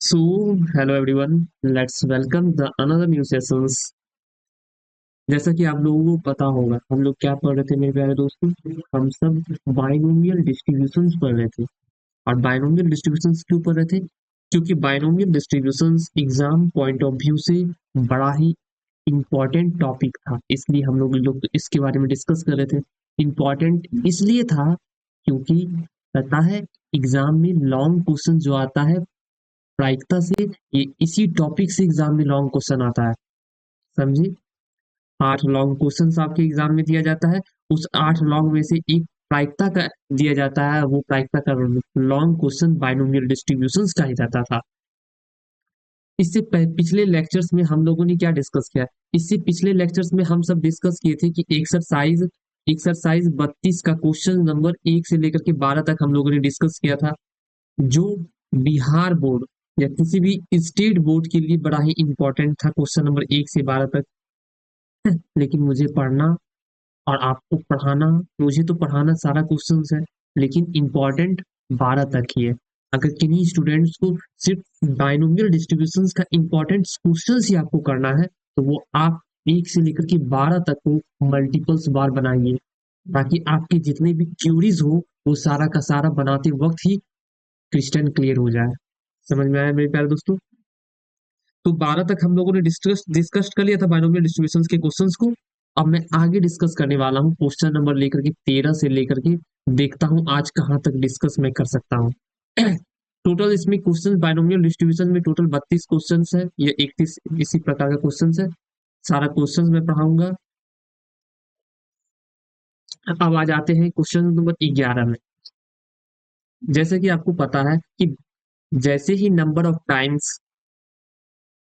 So, hello everyone. Let's welcome the another new sessions. जैसा कि आप लोगों को पता होगा, हम लोग क्या पढ़ रहे थे मेरे प्यारे दोस्तों? हम सब बाइनोमियल डिस्ट्रीब्यूशंस पढ़ रहे थे। और बाइनोमियल डिस्ट्रीब्यूशंस क्यों पढ़ रहे थे? क्योंकि binomial distributions exam point of view से बड़ा ही इम्पोर्टेंट टॉपिक था, इसलिए हम लोग इसके बारे में डिस्कस कर रहे थे। इम्पोर्टेंट इसलिए था क्योंकि पता है एग्जाम में लॉन्ग क्वेश्चन जो आता है प्रायिकता से, ये इसी टॉपिक से एग्जाम में लॉन्ग क्वेश्चन आता है। समझे? 8 लॉन्ग क्वेश्चन आपके एग्जाम में दिया जाता है। उस 8 लॉन्ग में से एक प्रायिकता का दिया जाता है। वो प्रायिकता का लॉन्ग क्वेश्चन बाइनोमियल डिस्ट्रीब्यूशंस का ही रहता था। इससे पिछले लेक्चर्स में हम लोगों ने क्या डिस्कस किया? इससे पिछले लेक्चर्स में हम सब डिस्कस किए थे कि एक्सरसाइज एक्सरसाइज 32 का क्वेश्चन नंबर 1 से लेकर के 12 तक हम लोगों ने डिस्कस किया था, जो बिहार बोर्ड या किसी भी स्टेट बोर्ड के लिए बड़ा ही इंपॉर्टेंट था, क्वेश्चन नंबर 1 से 12 तक। लेकिन मुझे पढ़ना और आपको पढ़ाना, मुझे तो पढ़ाना सारा क्वेश्चन है, लेकिन इम्पोर्टेंट 12 तक ही है। अगर किन्हीं स्टूडेंट्स को सिर्फ बाइनोमियल डिस्ट्रीब्यूशंस का इम्पोर्टेंट क्वेश्चन ही आपको करना है, तो वो आप 1 से लेकर के 12 तक को मल्टीपल्स बार बनाइए, ताकि आपके जितने भी क्यूरीज हो वो सारा का सारा बनाते वक्त ही क्रिस्टल क्लियर हो जाए। समझ में आया मेरे प्यारे दोस्तों? तो 12 तक हम लोगों ने डिस्कस कर लिया था बाइनोमियल डिस्ट्रीब्यूशंस के क्वेश्चंस को। अब मैं आगे डिस्कस करने वाला हूँ क्वेश्चन नंबर लेकर के 13 से लेकर के, देखता हूँ आज कहाँ तक डिस्कस मैं कर सकता हूँ। टोटल इसमें क्वेश्चन बाइनोमियल डिस्ट्रीब्यूशन में टोटल 32 क्वेश्चन है, ये 31 इसी प्रकार का क्वेश्चन है। सारा क्वेश्चन मैं पढ़ाऊंगा। अब आ जाते हैं क्वेश्चन नंबर 11 में। जैसे कि आपको पता है कि जैसे ही नंबर ऑफ टाइम्स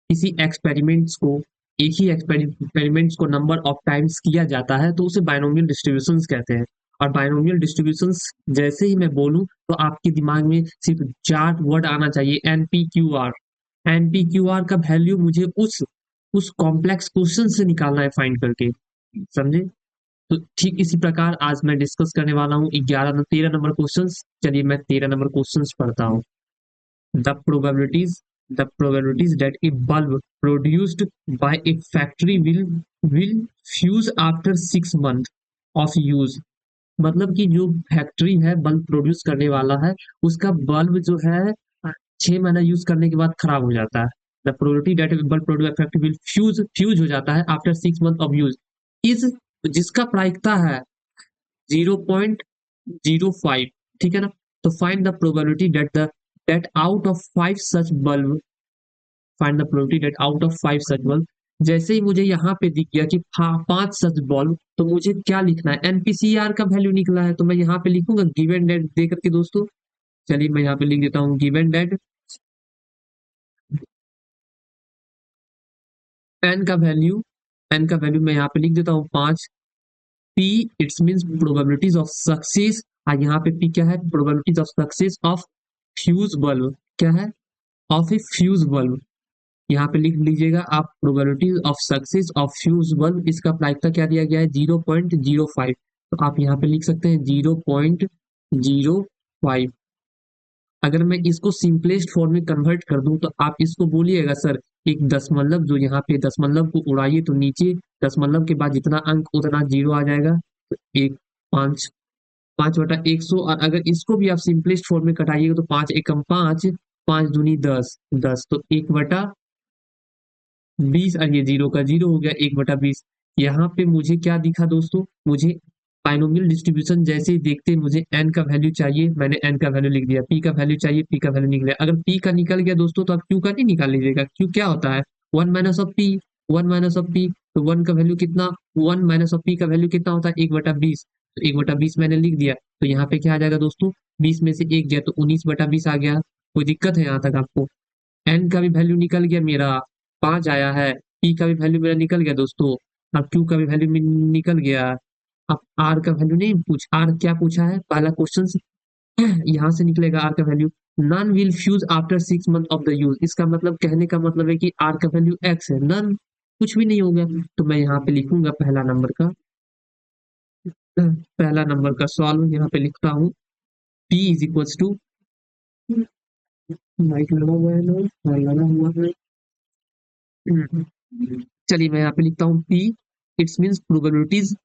किसी एक्सपेरिमेंट्स को एक ही एक्सपेरिमेंट्स को नंबर ऑफ टाइम्स किया जाता है, तो उसे बाइनोमियल डिस्ट्रीब्यूशंस कहते हैं। और बाइनोमियल डिस्ट्रीब्यूशंस जैसे ही मैं बोलूं तो आपके दिमाग में सिर्फ 4 वर्ड आना चाहिए, NPQR। NPQR का वैल्यू मुझे उस कॉम्प्लेक्स क्वेश्चन से निकालना है, फाइंड करके। समझे? तो ठीक इसी प्रकार आज मैं डिस्कस करने वाला हूँ 13 नंबर क्वेश्चन। चलिए मैं 13 नंबर क्वेश्चन पढ़ता हूँ। The probabilities the probabilities that a bulb produced by a factory will fuse after 6 months of use। मतलब कि जो फैक्ट्री है बल्ब प्रोड्यूस करने वाला है, उसका बल्ब जो है 6 महीना यूज करने के बाद खराब हो जाता है। The probability that bulb produce factory will fuse हो जाता है after 6 month of use is, जिसका प्रायिकता है 0.05। ठीक है ना? तो find the probability that out of 5 bulb. जैसे ही मुझे यहाँ पे दिख गया कि 5 सच बल्ब, तो मुझे क्या लिखना है? एनपीसीआर का वैल्यू निकला है, तो मैं यहाँ पे लिखूंगा गिवन डेट दे करके दोस्तों। चलिए मैं यहाँ पे लिख देता हूँ गिवन डेट। एन का वैल्यू एन का वैल्यू मैं यहाँ पे लिख देता हूँ 5। P it's means probabilities of success. और यहाँ पे पी क्या है? Probabilities of success of fuse bulb. क्या है? Of A fuse bulb. यहाँ पे लिख लीजिएगा आप probability of success of fuse bulb. इसका प्रायिकता क्या दिया गया है? 0.05। तो आप यहाँ पे लिख सकते हैं 0.05। अगर मैं इसको सिंपलेस्ट फॉर्म में कन्वर्ट कर दूं तो आप इसको बोलिएगा सर एक दशमलव, जो यहाँ पे दशमलव को उड़ाइए तो नीचे दशमलव के बाद जितना अंक उतना जीरो आ जाएगा। तो एक 5, 5/100। और अगर इसको भी आप सिंपलेस्ट फॉर्म में कटाइएगा तो 5 एकम 5, 5 दूनी 10, 10 तो 1/20। और ये जीरो का जीरो हो गया, 1/20। यहाँ पे मुझे क्या दिखा दोस्तों? मुझे बाइनोमियल डिस्ट्रीब्यूशन जैसे ही देखते मुझे एन का वैल्यू चाहिए, मैंने एन का वैल्यू लिख दिया। पी का वैल्यू चाहिए, पी का वैल्यू लिख दिया। अगर पी का निकल गया दोस्तों तो आप क्यू का नहीं निकाल लीजिएगा। क्यू क्या होता है? 1 - पी। 1 - पी, तो 1 का वैल्यू कितना? 1 - पी का वैल्यू कितना होता है? 1/20। तो 1/20 मैंने लिख दिया। तो यहाँ पे क्या आ जाएगा दोस्तों? 20 में से 1 गया तो 19/20 आ गया। कोई दिक्कत है यहाँ तक आपको? एन का भी वैल्यू निकल गया मेरा, 5 आया है। पी का भी वैल्यू मेरा निकल गया दोस्तों। अब क्यू का भी वैल्यू निकल गया। अब आर का वैल्यू नहीं पूछ, आर क्या पूछा है पहला क्वेश्चन? यहाँ से निकलेगा आर का value. None will fuse after 6 month of the use. इसका मतलब, कहने का मतलब है कि आर का वैल्यू एक्स है, नन कुछ भी नहीं होगा। तो मैं यहाँ पे लिखूंगा पहला नंबर का सॉल्व यहाँ पे लिखता हूँ। P is equals to mic लगा हुआ है ना, हाँ लगा हुआ है। चलिए मैं यहाँ पे लिखता हूँ P, it's means probabilities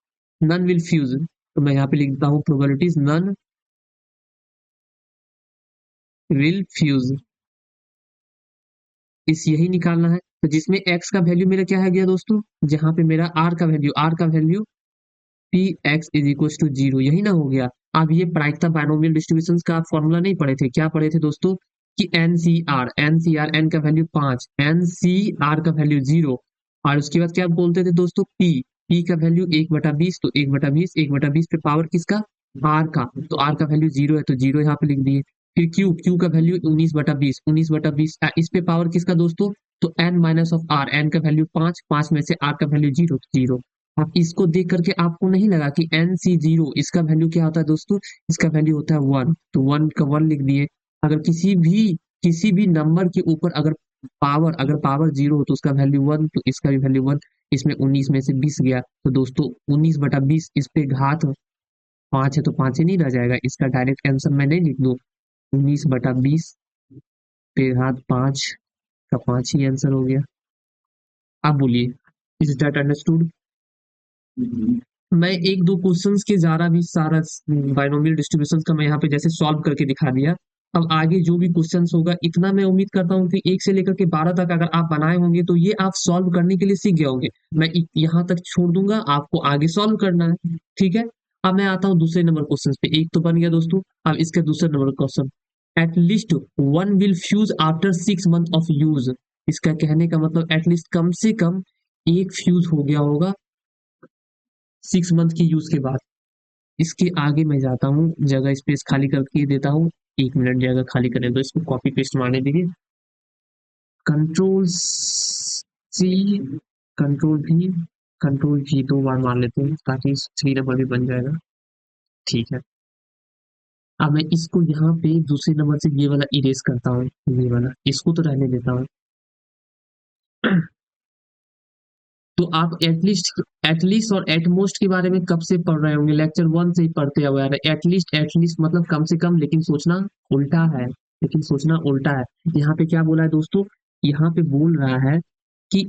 none will fuse, तो मैं यहाँ पे लिखता हूँ प्रोबेबिलिटीज नन विल फ्यूज, इस यही निकालना है। तो जिसमें एक्स का वैल्यू मेरा क्या है गया दोस्तों, जहाँ पे मेरा आर का value P X is equal to zero, यही ना हो गया। अब ये प्रायिकता बाइनोमियल डिस्ट्रीब्यूशन का आप फॉर्मूला नहीं पढ़े थे, क्या पढ़े थे दोस्तों कि एन सी आर एन का वैल्यू 5, एन सी आर का वैल्यू 0, और उसके बाद क्या बोलते थे दोस्तों पी का वैल्यू 1/20, तो 1/20 1/20 पे पावर किसका, आर का, तो आर का वैल्यू 0 है तो 0 यहाँ पे लिख दिए। फिर क्यू का वैल्यू 19/20 इस पे पावर किसका दोस्तों, तो N minus of R, N का वैल्यू 5, 5 में से आर का वैल्यू 0, 0। अब इसको देख करके आपको नहीं लगा कि एन सी जीरो इसका वैल्यू क्या होता है दोस्तों, इसका वैल्यू होता है 1, तो 1 का 1 लिख दिए। अगर किसी भी नंबर के ऊपर अगर पावर 0 हो तो उसका वैल्यू 1, तो इसका भी वैल्यू 1। इसमें 19 में से 20 गया, तो दोस्तों 19/20 इस पे घात 5 है तो 5 ही नहीं रह जाएगा, इसका डायरेक्ट आंसर मैं नहीं लिख दूं, 19/20 पे घात 5 का 5 ही आंसर हो गया। आप बोलिए, इज दैट अंडरस्टूड। मैं एक दो क्वेश्चंस के ज़्यादा भी सारा बाइनोमियल डिस्ट्रीब्यूशन का मैं यहाँ पे जैसे सॉल्व करके दिखा दिया। अब आगे जो भी क्वेश्चंस होगा इतना मैं उम्मीद करता हूँ कि 1 से लेकर के 12 तक अगर आप बनाए होंगे तो ये आप सॉल्व करने के लिए सीख गए होंगे। मैं यहाँ तक छोड़ दूंगा, आपको आगे सॉल्व करना है, ठीक है। अब मैं आता हूँ दूसरे नंबर क्वेश्चन पे, एक तो बन गया दोस्तों। अब इसके दूसरे number question, at least one will fuse after 6 month of use, इसका कहने का मतलब एटलीस्ट कम से कम एक फ्यूज हो गया होगा 6 मंथ की यूज के बाद। इसके आगे मैं जाता हूँ, जगह स्पेस खाली करके देता हूँ, 1 मिनट जगह खाली करने दो, इसको कॉपी पेस्ट मारने दीजिए, control C, control V, control G 2 बार मार लेते हैं ताकि 3 नंबर भी बन जाएगा, ठीक है। अब मैं इसको यहाँ पे दूसरे नंबर से ये वाला इरेज करता हूँ, ये वाला इसको तो रहने देता हूँ। तो आप एटलीस्ट और एटमोस्ट के बारे में कब से पढ़ रहे होंगे, लेक्चर 1 से ही पढ़ते हुए आ रहे हैं। एटलीस्ट मतलब कम से कम, लेकिन सोचना उल्टा है, यहाँ पे क्या बोला है दोस्तों, यहाँ पे बोल रहा है कि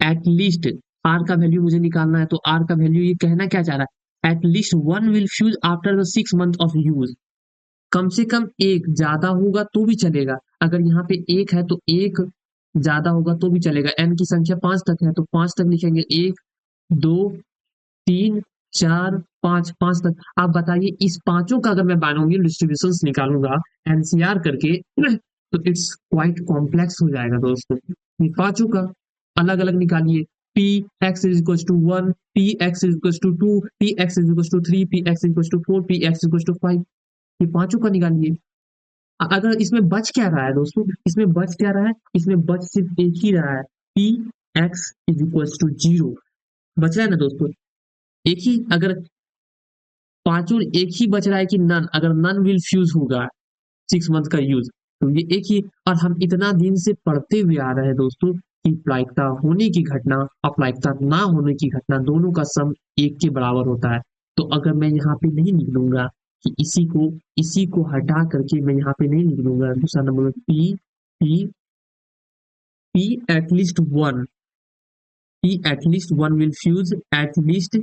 एटलीस्ट आर का वैल्यू मुझे निकालना है, तो आर का वैल्यू ये कहना क्या चाह रहा है, at least one will fuse after the 6 month of use, कम से कम एक, ज्यादा होगा तो भी चलेगा, अगर यहाँ पे एक है तो एक, ज्यादा होगा तो भी चलेगा, एन की संख्या 5 तक है तो 5 तक लिखेंगे, 1 2 3 4 5, 5 तक। आप बताइए इस पांचों का अगर मैं बाइनोमियल डिस्ट्रीब्यूशंस निकालूंगा एनसीआर करके तो इट्स क्वाइट कॉम्प्लेक्स हो जाएगा दोस्तों। ये पांचों का अलग अलग निकालिए, P X is equal to 1, P X is equal to 2, P X is equal to 3, P X is equal to 4, P X is equal to 5, ये पांचों का निकालिए। अगर इसमें बच क्या रहा है दोस्तों, इसमें बच क्या रहा है, इसमें बच सिर्फ एक ही रहा है, P X is equal to 0 बच रहा है ना दोस्तों, एक ही। अगर पांचों एक ही बच रहा है कि नन, अगर नन विल फ्यूज होगा 6 मंथ का यूज, तो ये एक ही। और हम इतना दिन से पढ़ते हुए आ रहे हैं दोस्तों कि प्रायिकता होने की घटना और प्रायिकता ना होने की घटना दोनों का सम एक के बराबर होता है। तो अगर मैं यहाँ पे नहीं लिख लूंगा कि इसी को हटा करके मैं यहाँ पे नहीं लिख लूंगा, दूसरा number P P P at least one will fuse, at least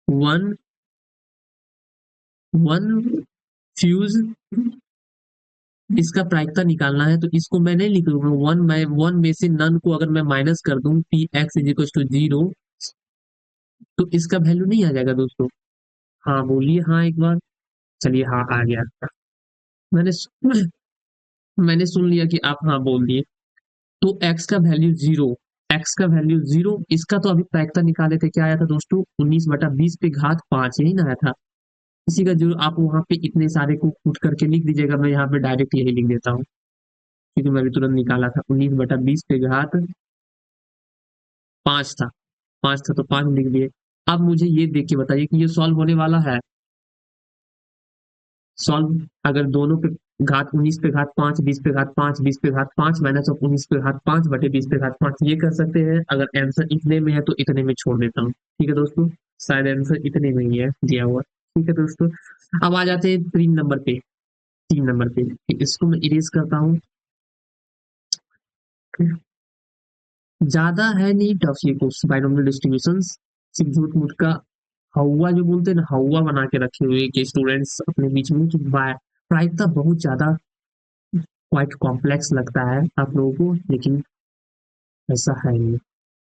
one one fuse, इसका प्रायिकता निकालना है, तो इसको मैं नहीं लिख लूंगा वन, मैं वन में से नन को अगर मैं माइनस कर दूं, P X is equal to 0, तो इसका वैल्यू नहीं आ जाएगा दोस्तों। हाँ बोलिए हाँ एक बार, चलिए हाँ आ गया। मैंने मैंने सुन लिया कि आप हाँ बोल दिए। तो एक्स का वैल्यू जीरो, इसका तो अभी प्रायिकता निकाले थे, क्या आया था दोस्तों, 19/20 पे घात 5, यही ना आया था। इसी का जो आप वहां पे इतने सारे को कूट करके लिख दीजिएगा, मैं यहाँ पे डायरेक्ट यही लिख देता हूँ क्योंकि मैं अभी तुरंत निकाला था, 19/20 पे घात 5 था, 5 था तो 5 लिख दिए। अब मुझे ये देख के बताइए कि ये सॉल्व होने वाला है, सॉल्व, अगर दोनों पे घात 19 पे घात 5, 20 पे घात 5, 20 पे घात 5 माइनस ऑफ 19 पे घात 5 बटे 20 पे घात 5, ये कर सकते हैं। अगर आंसर इतने में है तो इतने में छोड़ देता हूँ, ठीक है दोस्तों, शायद आंसर इतने में ही है दिया हुआ, ठीक है दोस्तों। अब आ जाते हैं 3 नंबर पे, 3 नंबर पे, इसको मैं इरेज करता हूँ। ज्यादा है नहीं टफ ये क्वेश्चन, बाइनोमियल डिस्ट्रीब्यूशन सिर्फ झूठ मूठ का हवा जो बोलते हैं ना, हवा बना के रखे हुए कि स्टूडेंट्स अपने बीच में कि प्रायिकता बहुत ज्यादा क्वाइट कॉम्प्लेक्स लगता है आप लोगों को, लेकिन ऐसा है नहीं।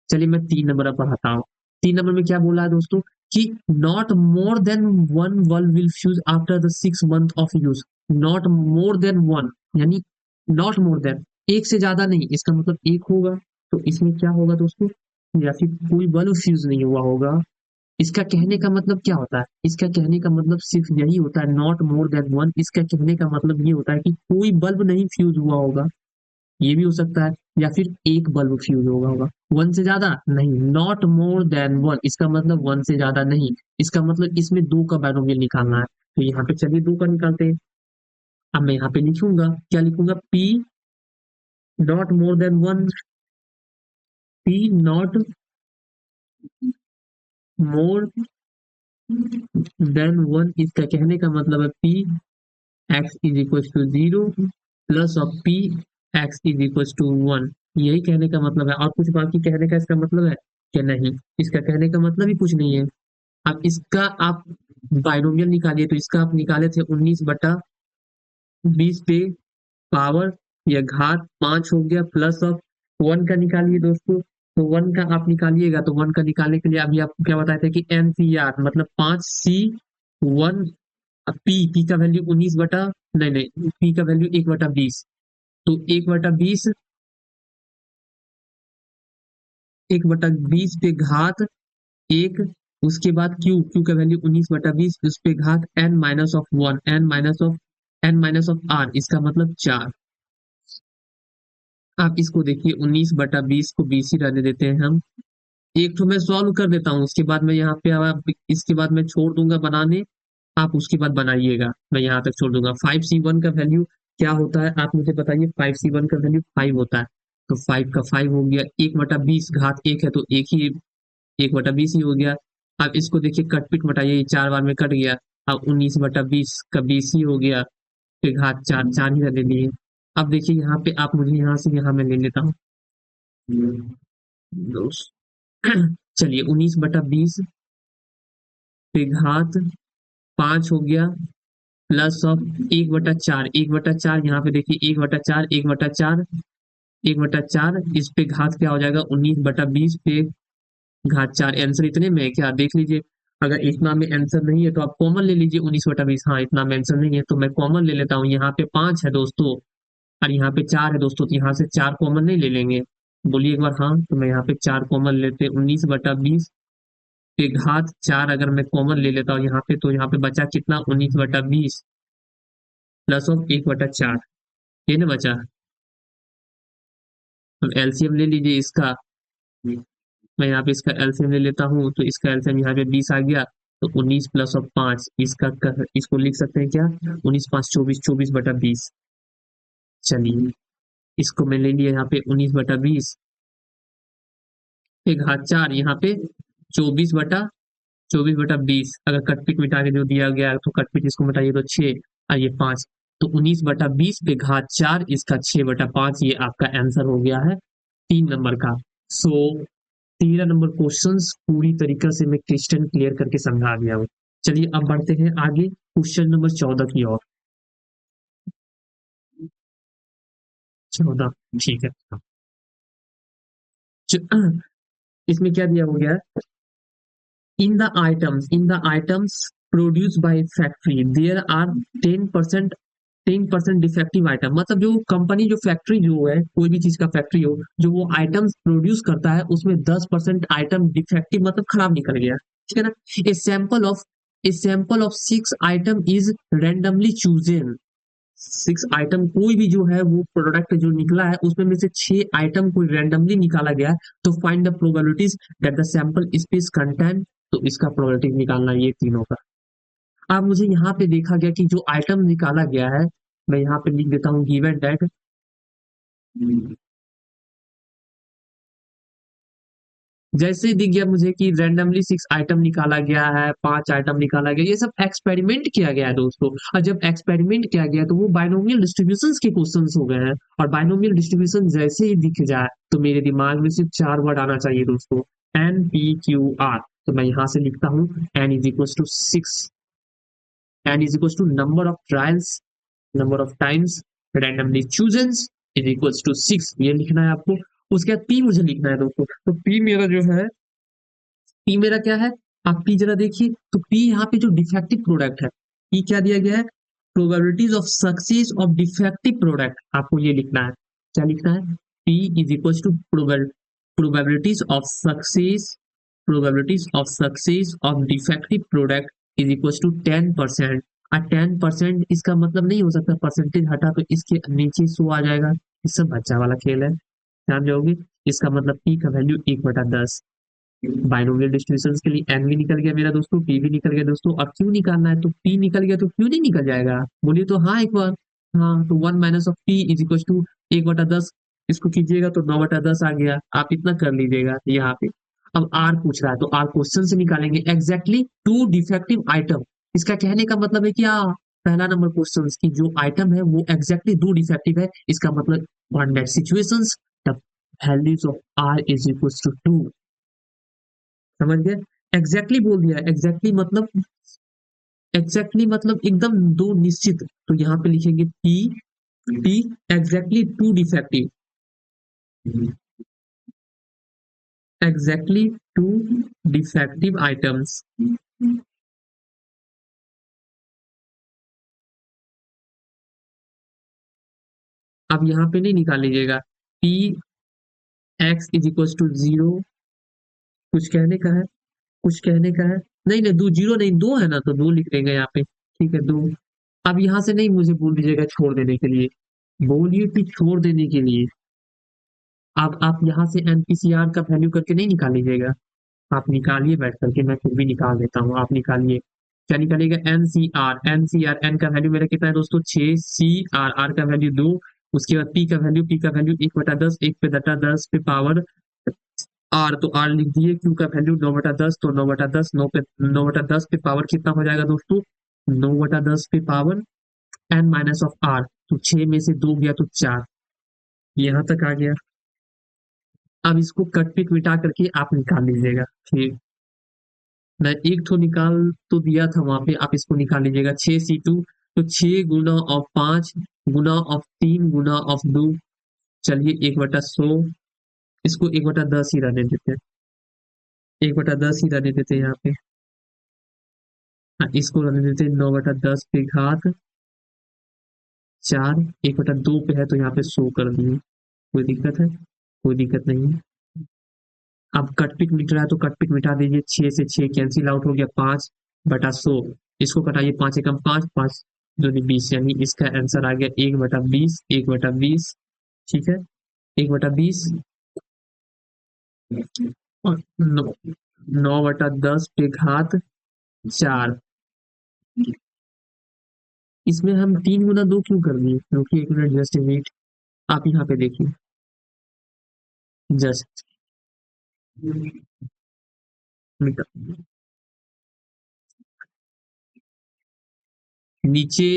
चलिए मैं 3 नंबर अब पढ़ाता हूँ। 3 नंबर में क्या बोला है दोस्तों कि not more than one bulb will fuse after the 6 month of use. Not more than one, यानी नॉट मोर देन, एक से ज्यादा नहीं, इसका मतलब एक होगा। तो इसमें क्या होगा दोस्तों, या फिर कोई बल्ब फ्यूज नहीं हुआ होगा। इसका कहने का मतलब क्या होता है, इसका कहने का मतलब सिर्फ यही होता है, नॉट मोर देन वन। इसका कहने का मतलब ये होता है कि कोई बल्ब नहीं फ्यूज हुआ होगा, ये भी हो सकता है, या फिर एक बल्ब फ्यूज होगा होगा। वन से ज्यादा नहीं, नॉट मोर देन वन, इसका मतलब वन से ज्यादा नहीं। इसका मतलब इसमें दो का बाइनोमियल निकालना है। तो यहाँ पे चलिए दो का निकालते हैं। अब मैं यहाँ पे लिखूंगा, क्या लिखूंगा, P not more than one, P not more than one. इसका कहने का मतलब है P X is equal to zero plus of P X is equal to one. यही कहने का मतलब है, और कुछ बाकी कहने का इसका मतलब है कि नहीं, इसका कहने का मतलब ही कुछ नहीं है। अब इसका आप बाइनोमियल निकालिए, तो इसका आप निकाले थे 19/20 पे पावर या घात 5 हो गया, प्लस ऑफ वन का निकालिए दोस्तों। तो वन का आप निकालिएगा, तो वन का निकालने के लिए अभी आपको क्या बताए थे कि एन सी आर मतलब 5C1। पी का वैल्यू 19 बटा, नहीं नहीं, पी का वैल्यू 1/20। तो 1/20, 1/20 पे घात एक, उसके बाद क्यू, क्यू का वैल्यू 19/20, उस पे घात N minus of one, N minus of R, इसका मतलब 4। आप इसको देखिए, 19/20 को 20 ही रहने देते हैं हम। एक तो मैं सॉल्व कर देता हूँ, उसके बाद मैं यहाँ पे इसके बाद मैं छोड़ दूंगा बनाने, आप उसके बाद बनाइएगा, मैं यहाँ तक छोड़ दूंगा। 5C1 का वैल्यू क्या होता है आप मुझे बताइए, 5C1 का वैल्यू 5 होता है। तो 5 का 5 हो गया, 1/20 घात एक है तो एक ही, 1/20 ही हो गया। अब इसको देखिए, कट पिट मटाइए, 4 बार में कट गया। अब 19/20 का 20 ही हो गया, फिर घात 4, 4 ही रहने दिए। अब देखिए यहाँ पे आप मुझे यहाँ से यहाँ मैं ले लेता हूँ, चलिए 19/20 पे घात 5 हो गया, प्लस ऑफ 1/4, 1/4 यहाँ पे देखिए, 1/4, 1/4, 1/4, इस पे घात क्या हो जाएगा, 19/20 पे घात 4। आंसर इतने में है क्या, देख लीजिए। अगर इतना में आंसर नहीं है तो आप कॉमन ले लीजिए, 19/20। हाँ, इतना में आंसर नहीं है तो मैं कॉमन ले लेता हूँ। यहाँ पे 5 है दोस्तों, और यहाँ पे 4 है दोस्तों, तो यहाँ से 4 कॉमन नहीं ले लेंगे, बोलिए एक बार हाँ। तो मैं यहाँ पे 4 कॉमन लेते, 19/20 पे घात 4 अगर मैं कॉमन ले लेता हूँ यहाँ पे, तो यहाँ पे बचा कितना, 19/20 प्लस ऑफ 1/4, ये ना बचा। तो एलसीएम ले लीजिए इसका, मैं यहाँ पे इसका एलसीएम ले लेता हूँ, तो इसका एलसीएम यहाँ पे 20 आ गया। तो 19 प्लस ऑफ 5, इसको लिख सकते हैं क्या, 19×5 24, 24/20। चलिए इसको मैं ले लिया यहाँ पे 19/20 पे घात 4, यहाँ पे 24/20। अगर कटपिट मिटा के जो दिया गया तो कटपिट इसको मिटाइए तो 6, और ये 5। तो 19/20 पे घात 4, इसका 6/5, ये आपका आंसर हो गया है 3 नंबर का। सो 13 नंबर क्वेश्चंस पूरी तरीके से मैं क्वेश्चन क्लियर करके समझा दिया हूँ। चलिए अब बढ़ते हैं आगे क्वेश्चन नंबर 14 की ओर। 14, ठीक है। इसमें क्या दिया हो गया है, in the items produced by factory there are 10% 10% defective item. मतलब जो कंपनी, जो फैक्ट्री जो है, कोई भी चीज का फैक्ट्री हो, जो वो आइटम्स प्रोड्यूस करता है उसमें 10% आइटम डिफेक्टिव मतलब खराब निकल गया, ठीक है ना। A sample of 6 item is randomly chosen. 6 item, कोई भी जो है वो प्रोडक्ट जो निकला है उसमें में से 6 आइटम को रैंडमली निकाला गया है। तो find the probabilities that the sample space contain. तो इसका प्रोबेबिलिटी निकालना ये तीनों का। अब मुझे यहाँ पे देखा गया कि जो आइटम निकाला गया है, मैं यहाँ पे लिख देता हूँ गिवन दैट जैसे ही दिख गया मुझे कि रैंडमली 6 आइटम निकाला गया है, 5 आइटम निकाला गया, ये सब एक्सपेरिमेंट किया गया है दोस्तों। और जब एक्सपेरिमेंट किया गया तो वो बाइनोमियल डिस्ट्रीब्यूशंस के क्वेश्चंस हो गए हैं। और बाइनोमियल डिस्ट्रीब्यूशन जैसे ही दिख जाए तो मेरे दिमाग में सिर्फ 4 वर्ड आना चाहिए दोस्तों, NPQR। तो मैं यहाँ से लिखता हूँ n is equal to 6, n is equal to number of trials, number of times randomly chosen is equal to 6, ये लिखना है आपको। उसके बाद p मुझे लिखना है दोस्तों। तो p मेरा जो है, पी मेरा क्या है, आप पी जरा देखिए। तो पी यहाँ पे जो डिफेक्टिव प्रोडक्ट है, पी क्या दिया गया है, probabilities of success of defective product, आपको ये लिखना है। क्या लिखना है, P is equal to probabilities of success, probabilities of success of defective product is equal to 10%। और 10% इसका मतलब नहीं हो सकता परसेंटेज हटा तो इसके नीचे सो आ जाएगा, ये सब बच्चा वाला खेल है, ध्यान जाओगे। इसका मतलब पी का वैल्यू 1/10। बाइनोमियल डिस्ट्रीब्यूशंस के लिए एन भी निकल गया मेरा दोस्तों, पी भी निकल गया दोस्तों। अब क्यू निकालना है, तो पी निकल गया तो क्यू नहीं निकल जाएगा, बोलिए तो हाँ एक बार। हाँ, तो 1 - पी इज इक्वल टू 1/10। इसको कीजिएगा तो 9/10 आ गया, आप इतना कर लीजिएगा यहाँ पे। अब आर पूछ रहा है तो आर क्वेश्चन से निकालेंगे एग्जैक्टली टू डिफेक्टिव आइटम। इसका कहने का मतलब है क्या, पहला नंबर क्वेश्चन की जो आइटम है वो एग्जैक्टली दो डिफेक्टिव है, इसका मतलब on that situations the values of R is equal to 2। समझ गए, एग्जैक्टली बोल दिया, एग्जैक्टली मतलब, एग्जैक्टली मतलब एकदम दो निश्चित। तो यहाँ पे लिखेंगे P, P exactly two defective, exactly two defective items. अब यहाँ पे नहीं निकाल लीजिएगा, P X is equal to 0, कुछ कहने का है, कुछ कहने का है, नहीं नहीं, दो जीरो नहीं, दो है ना, तो दो लिख देंगे यहाँ पे, ठीक है, दो। अब यहाँ से नहीं मुझे बोल दीजिएगा छोड़ देने के लिए, बोलिए कि छोड़ देने के लिए। अब आप यहाँ से एनपीसीआर का वैल्यू करके नहीं निकाल लीजिएगा, आप निकालिए बैठ करके, मैं फिर भी निकाल देता हूँ, आप निकालिए। क्या निकालिएगा, एनसीआर, एनसीआर, एन का वैल्यू मेरा कितना है दोस्तों 6, सी आर, आर का वैल्यू 2, उसके बाद पी का वैल्यू, पी का वैल्यू 1/10, 1/10 पे पावर आर, तो आर लिख दिए। क्यू का वैल्यू 9/10, तो 9/10, 9/10 पे पावर कितना हो जाएगा दोस्तों, 9/10 पे पावर n - तो 6 में से 2 गया तो 4, यहाँ तक आ गया। अब इसको कट पिक मिटा करके आप निकाल लीजिएगा, ठीक। मैं एक तो निकाल तो दिया था वहां पे, आप इसको निकाल लीजिएगा, 6C2, तो 6 गुना ऑफ 5 गुना ऑफ 3 गुना ऑफ 2, चलिए 1/100, इसको 1/10 ही रहने देते हैं, 1/10 ही रहने देते हैं यहाँ पे। हाँ, इसको रहने देते हैं 9/10 पे घात 4, 1/2 पे है तो यहाँ पे 100 कर दिए, कोई दिक्कत है, कोई दिक्कत नहीं है। अब कटपिक मिट रहा है तो कटपिक मिटा दीजिए, 6 से 6 कैंसिल आउट हो गया, 5/100, इसको कटाइए, 5 × 5 5 दूनी 20, यानी इसका आंसर आ गया 1/20, 1/20, ठीक है, 1/20, और 9/10 पे घात 4। इसमें हम 3 × 2 क्यों कर दिए, क्योंकि एक मिनट, जस्ट वेट, आप यहाँ पे देखिए, जस्ट नीचे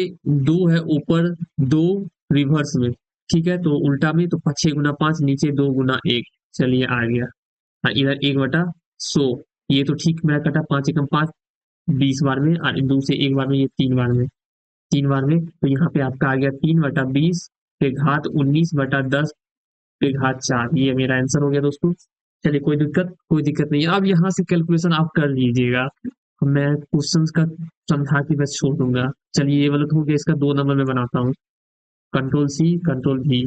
2 है, ऊपर 2 रिवर्स में, ठीक है, तो उल्टा में, तो 6 × 5, नीचे 2 × 1, चलिए आ गया। हाँ, इधर 1/100, ये तो ठीक मेरा कटा, 5 × 5 20 बार में, और 2 से 1 बार में, ये 3 बार में, 3 बार में, तो यहाँ पे आपका आ गया 3/20 पे घात 19/10 पे घात 4, ये मेरा आंसर हो गया दोस्तों। चलिए, कोई दिक्कत नहीं है, अब यहाँ से कैलकुलेशन आप कर लीजिएगा, मैं क्वेश्चंस का समझा के बस छोड़ दूंगा। चलिए, ये वाला तो हो गया, इसका 2 नंबर में बनाता हूँ, कंट्रोल C, कंट्रोल V।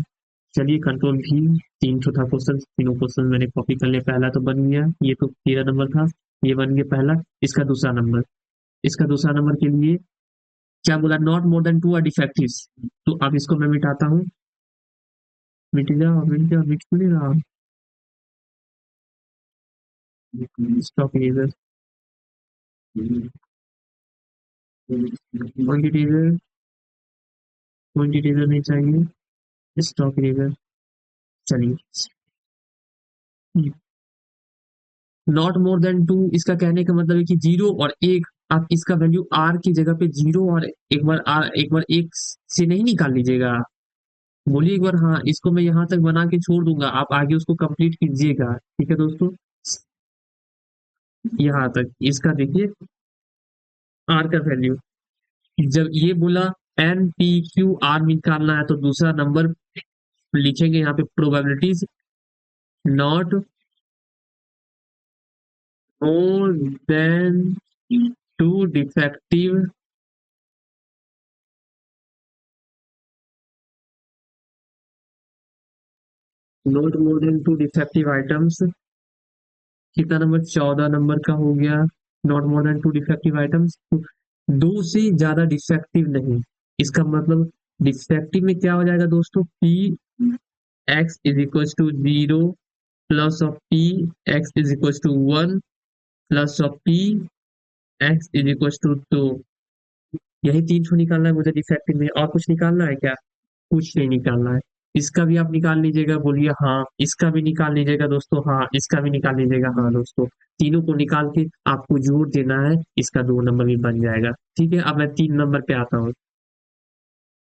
चलिए, कंट्रोल V, 3 था क्वेश्चन, तीनों क्वेश्चन मैंने कॉपी कर लिया, पहला तो बन गया, ये तो 13 नंबर था, ये बन गया पहला। इसका दूसरा नंबर, इसका दूसरा नंबर के लिए क्या बोला, not more than 2 are defective, तो अब इसको मैं मिटाता हूँ, मिट जाओ, मिट जाओ, मिट क्यों नहीं रहा, stop eraser, point eraser, point eraser नहीं चाहिए, स्टॉप इरेजर। चलिए, नॉट मोर देन टू, इसका कहने का मतलब है कि जीरो और एक, आप इसका वैल्यू आर की जगह पे जीरो और एक बार एक से नहीं निकाल लीजिएगा। बोलिए एक बार हाँ, इसको मैं यहाँ तक बना के छोड़ दूंगा, आप आगे उसको कंप्लीट कीजिएगा। ठीक है दोस्तों, यहाँ तक इसका देखिए आर का वैल्यू, जब ये बोला एन पी क्यू आर निकालना है तो दूसरा नंबर लिखेंगे यहाँ पे probabilities not more than two defective, not more than two defective items. कितना नंबर, 14 नंबर का हो गया। Not more than two defective items, दो से ज्यादा डिफेक्टिव नहीं। इसका मतलब डिफेक्टिव में क्या हो जाएगा दोस्तों, P X is equal to zero plus of P X is equal to one plus of P X is equal to two. यही तीन ठो निकालना है मुझे डिफेक्टिव में, और कुछ निकालना है क्या? कुछ नहीं निकालना है। इसका भी आप निकाल लीजिएगा, बोलिए हाँ। इसका भी निकाल लीजिएगा दोस्तों, हाँ। इसका भी निकाल लीजिएगा, हाँ दोस्तों। तीनों को निकाल के आपको जोड़ देना है, इसका 2 नंबर भी बन जाएगा। ठीक है, अब मैं 3 नंबर पे आता हूँ।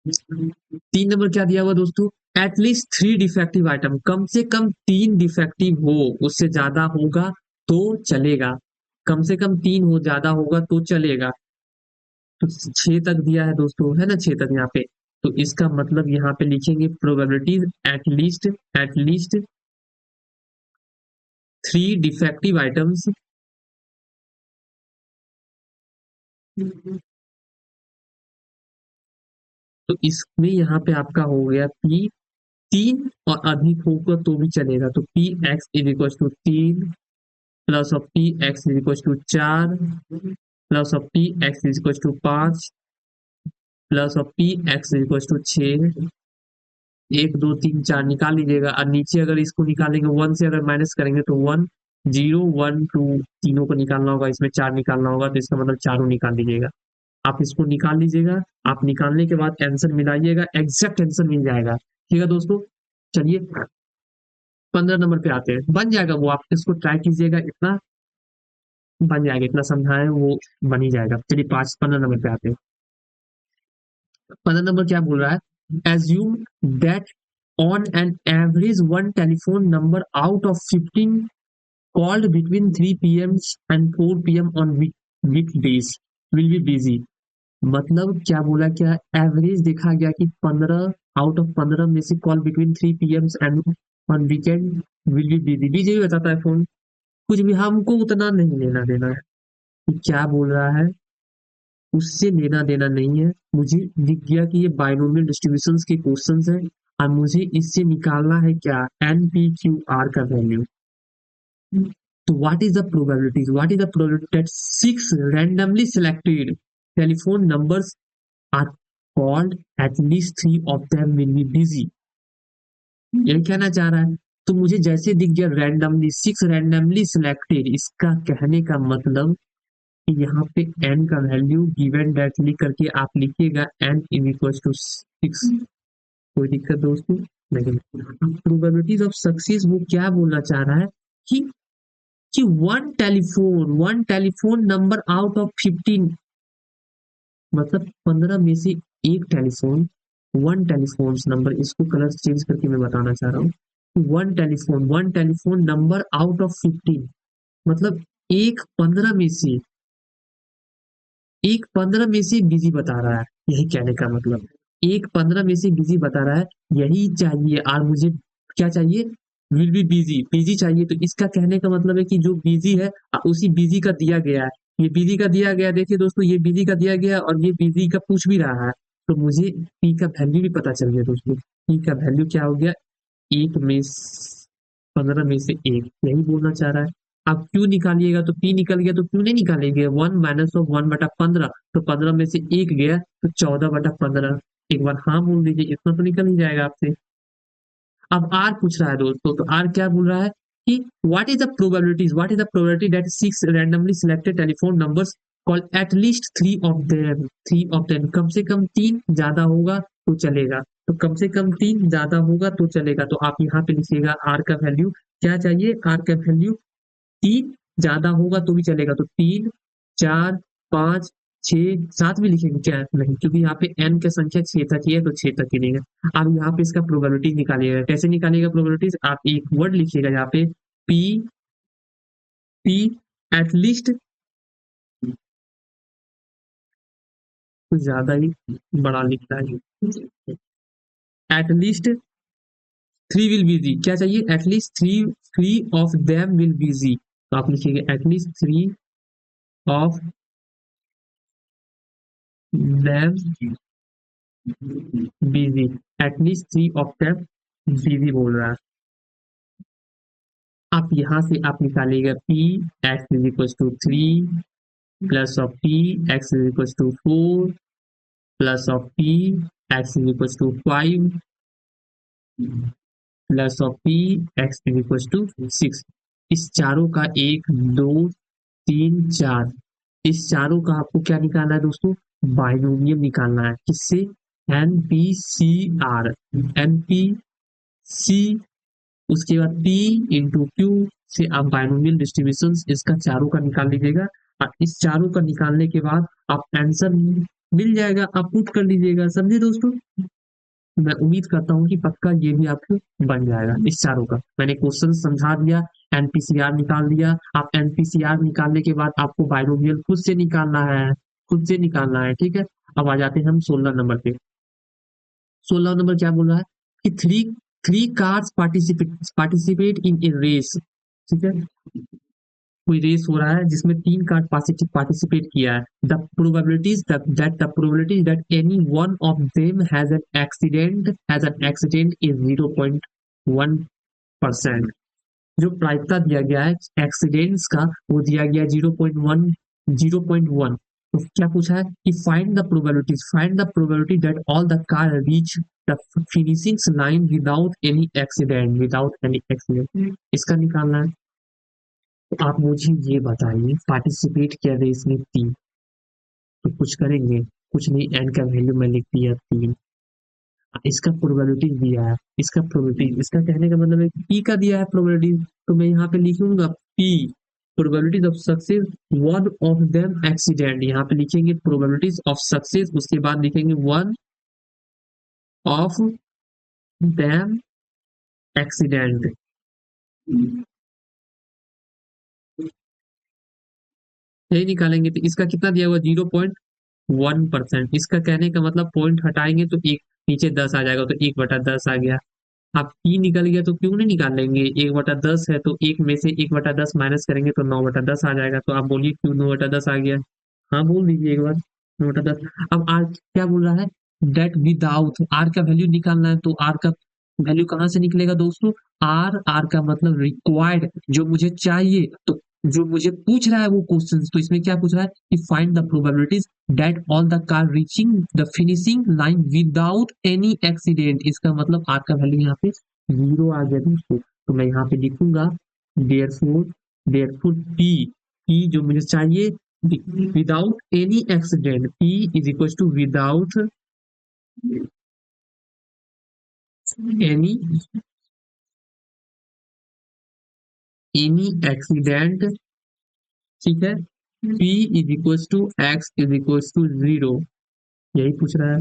3 नंबर क्या दिया हुआ दोस्तों, एटलीस्ट 3 डिफेक्टिव आइटम, कम से कम 3 डिफेक्टिव हो, उससे ज्यादा होगा तो चलेगा। कम से कम 3 हो, ज्यादा होगा तो चलेगा। तो 6 तक दिया है दोस्तों, है ना, 6 तक यहाँ पे। तो इसका मतलब यहाँ पे लिखेंगे प्रोबेबिलिटीज एटलीस्ट 3 डिफेक्टिव आइटम्स। तो इसमें यहाँ पे आपका हो गया पी, 3 और अधिक होगा तो भी चलेगा, तो P X is equal to 3 plus of P X is equal to 4 plus of P X is equal to 5 plus of P X is equal to 6। 1 2 3 4 निकाल लीजिएगा, और नीचे अगर इसको निकालेंगे वन से अगर माइनस करेंगे तो वन, जीरो वन टू, तीनों को निकालना होगा, इसमें 4 निकालना होगा, तो इसका मतलब चारों निकाल लीजिएगा। आप इसको निकाल लीजिएगा, आप निकालने के बाद आंसर मिलाइएगा, एग्जैक्ट आंसर मिल जाएगा। ठीक है दोस्तों, चलिए 15 नंबर पे आते हैं, बन जाएगा वो, आप इसको ट्राई कीजिएगा, इतना बन जाएगा, इतना समझाए वो बन ही जाएगा। चलिए 15 नंबर पे आते हैं। 15 नंबर क्या बोल रहा है, assume that on an average one telephone number out of 15 called between 3 p.m. and 4 p.m. on weekdays will be busy। मतलब क्या बोला, क्या एवरेज देखा गया कि 15 आउट ऑफ 15 में से call between 3 p.m. And on weekend will be busy. Busy भी बताता है फोन, कुछ भी हमको उतना नहीं लेना देना है। तो क्या बोल रहा है, उससे लेना देना नहीं है। मुझे दिख गया कि ये बाइनोमियल डिस्ट्रीब्यूशंस के क्वेश्चंस हैं, और मुझे इससे निकालना है क्या, एन पी क्यू आर का वैल्यू। तो what is the probabilities, what is the probability that 6 randomly selected telephone numbers are called, at least 3 of them will be busy। ये कहना चाह रहा है, तो मुझे जैसे दिख गया रैंडमली, 6 randomly selected, इसका कहने का मतलब यहाँ पे n का वैल्यू गिवन डायरेक्टली करके आप लिखिएगा n इज इक्वल टू 6। कोई दिक्कत दोस्तों नहीं। प्रोबेबिलिटीज ऑफ सक्सेस वो क्या बोलना चाह रहा है कि one telephone number out of 15, मतलब 15 में से एक टेलीफोन, वन टेलीफोन नंबर, इसको कलर चेंज करके मैं बताना चाह रहा हूँ। One telephone number out of 15, मतलब एक 15 में से, एक 15 में से बिजी बता रहा है, यही कहने का मतलब। एक 15 में से बिजी बता रहा है, यही चाहिए। और मुझे क्या चाहिए, विल बी बिजी, बिजी चाहिए। तो इसका कहने का मतलब है कि जो बिजी है उसी बिजी का दिया गया है। ये बिजी का दिया गया, देखिए दोस्तों, ये बिजी का दिया गया और ये बिजी का पूछ भी रहा है। तो मुझे पी का वैल्यू भी पता चल गया दोस्तों। पी का वैल्यू क्या हो गया, एक में 15 में से एक, यही बोलना चाह रहा है। आप क्यू निकालिएगा तो पी निकल गया, तो क्यू नहीं निकालेंगे, 1 - 1/15, तो 15 में से एक गया तो 14/15। एक बार हाँ बोल दीजिए, इतना तो निकल ही जाएगा आपसे। अब आर पूछ रहा है दोस्तों, तो आर क्या बोल रहा है कि what is the probability that 6 randomly selected telephone numbers call at least 3 of them, कम से कम 3, ज्यादा होगा तो चलेगा। तो कम से कम 3, ज्यादा होगा तो चलेगा। तो आप यहाँ पे लिखिएगा आर का वैल्यू क्या चाहिए, आर का वैल्यू 3 ज्यादा होगा तो भी चलेगा, तो 3, 4, 5, 6, 7 भी लिखेंगे क्या? नहीं, क्योंकि यहाँ पे n की संख्या 6 तक ही है तो 6 तक ही लेंगे। अब यहाँ पे इसका प्रोबेबिलिटी निकालिएगा, कैसे निकालिएगा प्रोबेबिलिटीज? आप एक वर्ड लिखिएगा यहाँ पे, पी, पी एटलीस्ट, कुछ ज्यादा ही बड़ा लिख रहा है, एटलीस्ट 3 विल बिजी, क्या चाहिए? At least three of them will busy, तो आप लिखिएगा at least 3 of them busy, at least 3 of them busy बोल रहा है। आप यहाँ से आप निकालिएगा P X is equal to 3 plus of P X is equal to 4 plus of P X is equal to 5 plus of P X is equal to 6। इस चारों का 1, 2, 3, 4, इस चारों का आपको क्या निकालना है दोस्तों? बाइनोमियल निकालना है, किससे? NP-CR, NP-C, उसके बाद P इंटू Q से आप बाइनोमियल डिस्ट्रीब्यूशन इसका चारों का निकाल लीजिएगा, और इस चारों का निकालने के बाद आप आंसर मिल जाएगा, आप पुट कर लीजिएगा। समझे दोस्तों? मैं उम्मीद करता हूँ कि पक्का ये भी आपको बन जाएगा। इस चारों का मैंने क्वेश्चन समझा दिया, एनपीसीआर निकाल दिया। आप एनपीसीआर निकालने के बाद आपको बाइनोमियल खुद से निकालना है, खुद से निकालना है, ठीक है। अब आ जाते हैं हम 16 नंबर पे। 16 नंबर क्या बोल रहा है कि three three cars participate in a race, ठीक है। कोई रेस हो रहा है जिसमें 3 कार पार्टिसिपेट किया है। The probabilities that any one of them has an accident is 0.1%। जो प्रायिकता दिया गया है एक्सीडेंट्स का, वो दिया गया 0.1, 0.1। तो क्या पूछा है कि find the probability that all the car reach the finishing line without any accident, इसका निकालना है। तो आप मुझे ये बताइए, पार्टिसिपेट किया रेस में 3, तो कुछ करेंगे? कुछ नहीं, एन का वैल्यू मैं लिख दिया 3। इसका प्रोबेबिलिटी दिया है, इसका प्रोबेबिलिटी, इसका कहने का मतलब है पी का दिया है प्रोबेबिलिटी, तो मैं यहाँ पे लिखूंगा P probabilities of success one of them accident, यहाँ पे लिखेंगे प्रोबेबिलिटीज ऑफ सक्सेस, उसके बाद लिखेंगे वन ऑफ देम एक्सीडेंट। यही निकालेंगे, तो इसका कितना दिया हुआ? 0.1%। इसका कहने का मतलब पॉइंट हटाएंगे तो एक नीचे 10 आ जाएगा, तो 1/10 आ गया। आप पी निकल गया तो क्यों नहीं निकाल लेंगे? 1/10 है तो एक में से 1/10 माइनस करेंगे तो 9/10 आ जाएगा। तो आप बोलिए क्यों 9/10 आ गया? हाँ बोल दीजिए एक बार, 9/10। अब आर क्या बोल रहा है? डेट विदाउट, आर का वैल्यू निकालना है, तो आर का वैल्यू कहाँ से निकलेगा दोस्तों? आर, आर का मतलब रिक्वायर्ड, जो मुझे चाहिए। तो जो मुझे पूछ रहा है वो क्वेश्चन, तो इसमें क्या पूछ रहा है कि find the probabilities that all the car reaching the finishing line without any accident, इसका मतलब आर का वैल्यू यहाँ पे 0 आ गया दोस्तों। तो मैं यहाँ पे लिखूंगा देयरफॉर, देयरफॉर पी, पी जो मुझे चाहिए without any accident, P is equal to without any accident, ठीक है। P is equal to X is equal to 0, यही पूछ रहा है।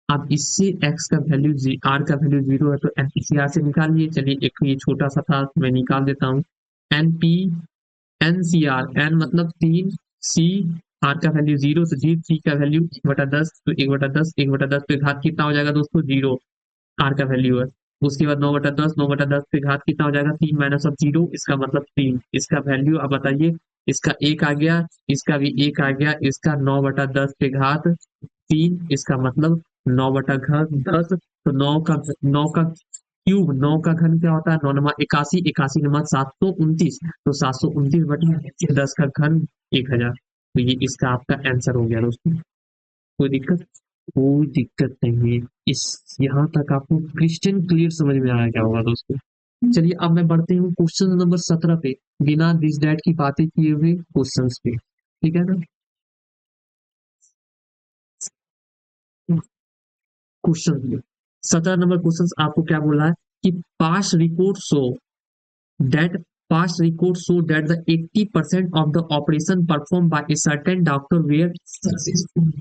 अब इससे x का वैल्यू, r का वैल्यू 0 है तो एनपीसीआर से निकालिए। चलिए एक ये छोटा सा था मैं निकाल देता हूँ। N P N C R, N मतलब 3, सी, आर का वैल्यू 0, तो जी सी का वैल्यू 1/10, तो 1/10, 1/10 पे घात कितना हो जाएगा दोस्तों? 0, आर का वैल्यू है। उसके बाद 9/10, 9/10 पे घात कितना हो जाएगा? 3 माइनस ऑफ 0, इसका मतलब 3, इसका वैल्यू अब बताइए। इसका 1 आ गया, इसका भी 1 आ गया, इसका 9/10 पे घात 3, इसका मतलब 9/10, तो 9 का क्यूब, 9 का घन क्या होता है? 9×81, 81×729, तो 729/10 का घन 1000। तो ये इसका आपका आंसर हो गया दोस्तों। कोई दिक्कत? कोई दिक्कत नहीं है। इस यहाँ तक आपको क्रिस्टल क्लियर समझ में आया क्या होगा दोस्तों? चलिए अब मैं बढ़ती हूँ क्वेश्चन नंबर 17 पे, बिना दिस डैट की बातें किए हुए क्वेश्चंस पे, ठीक है ना। क्वेश्चन 17 नंबर क्वेश्चन आपको क्या बोला है कि past report show that past records show that the 80% of the operation performed by a certain doctor were successful.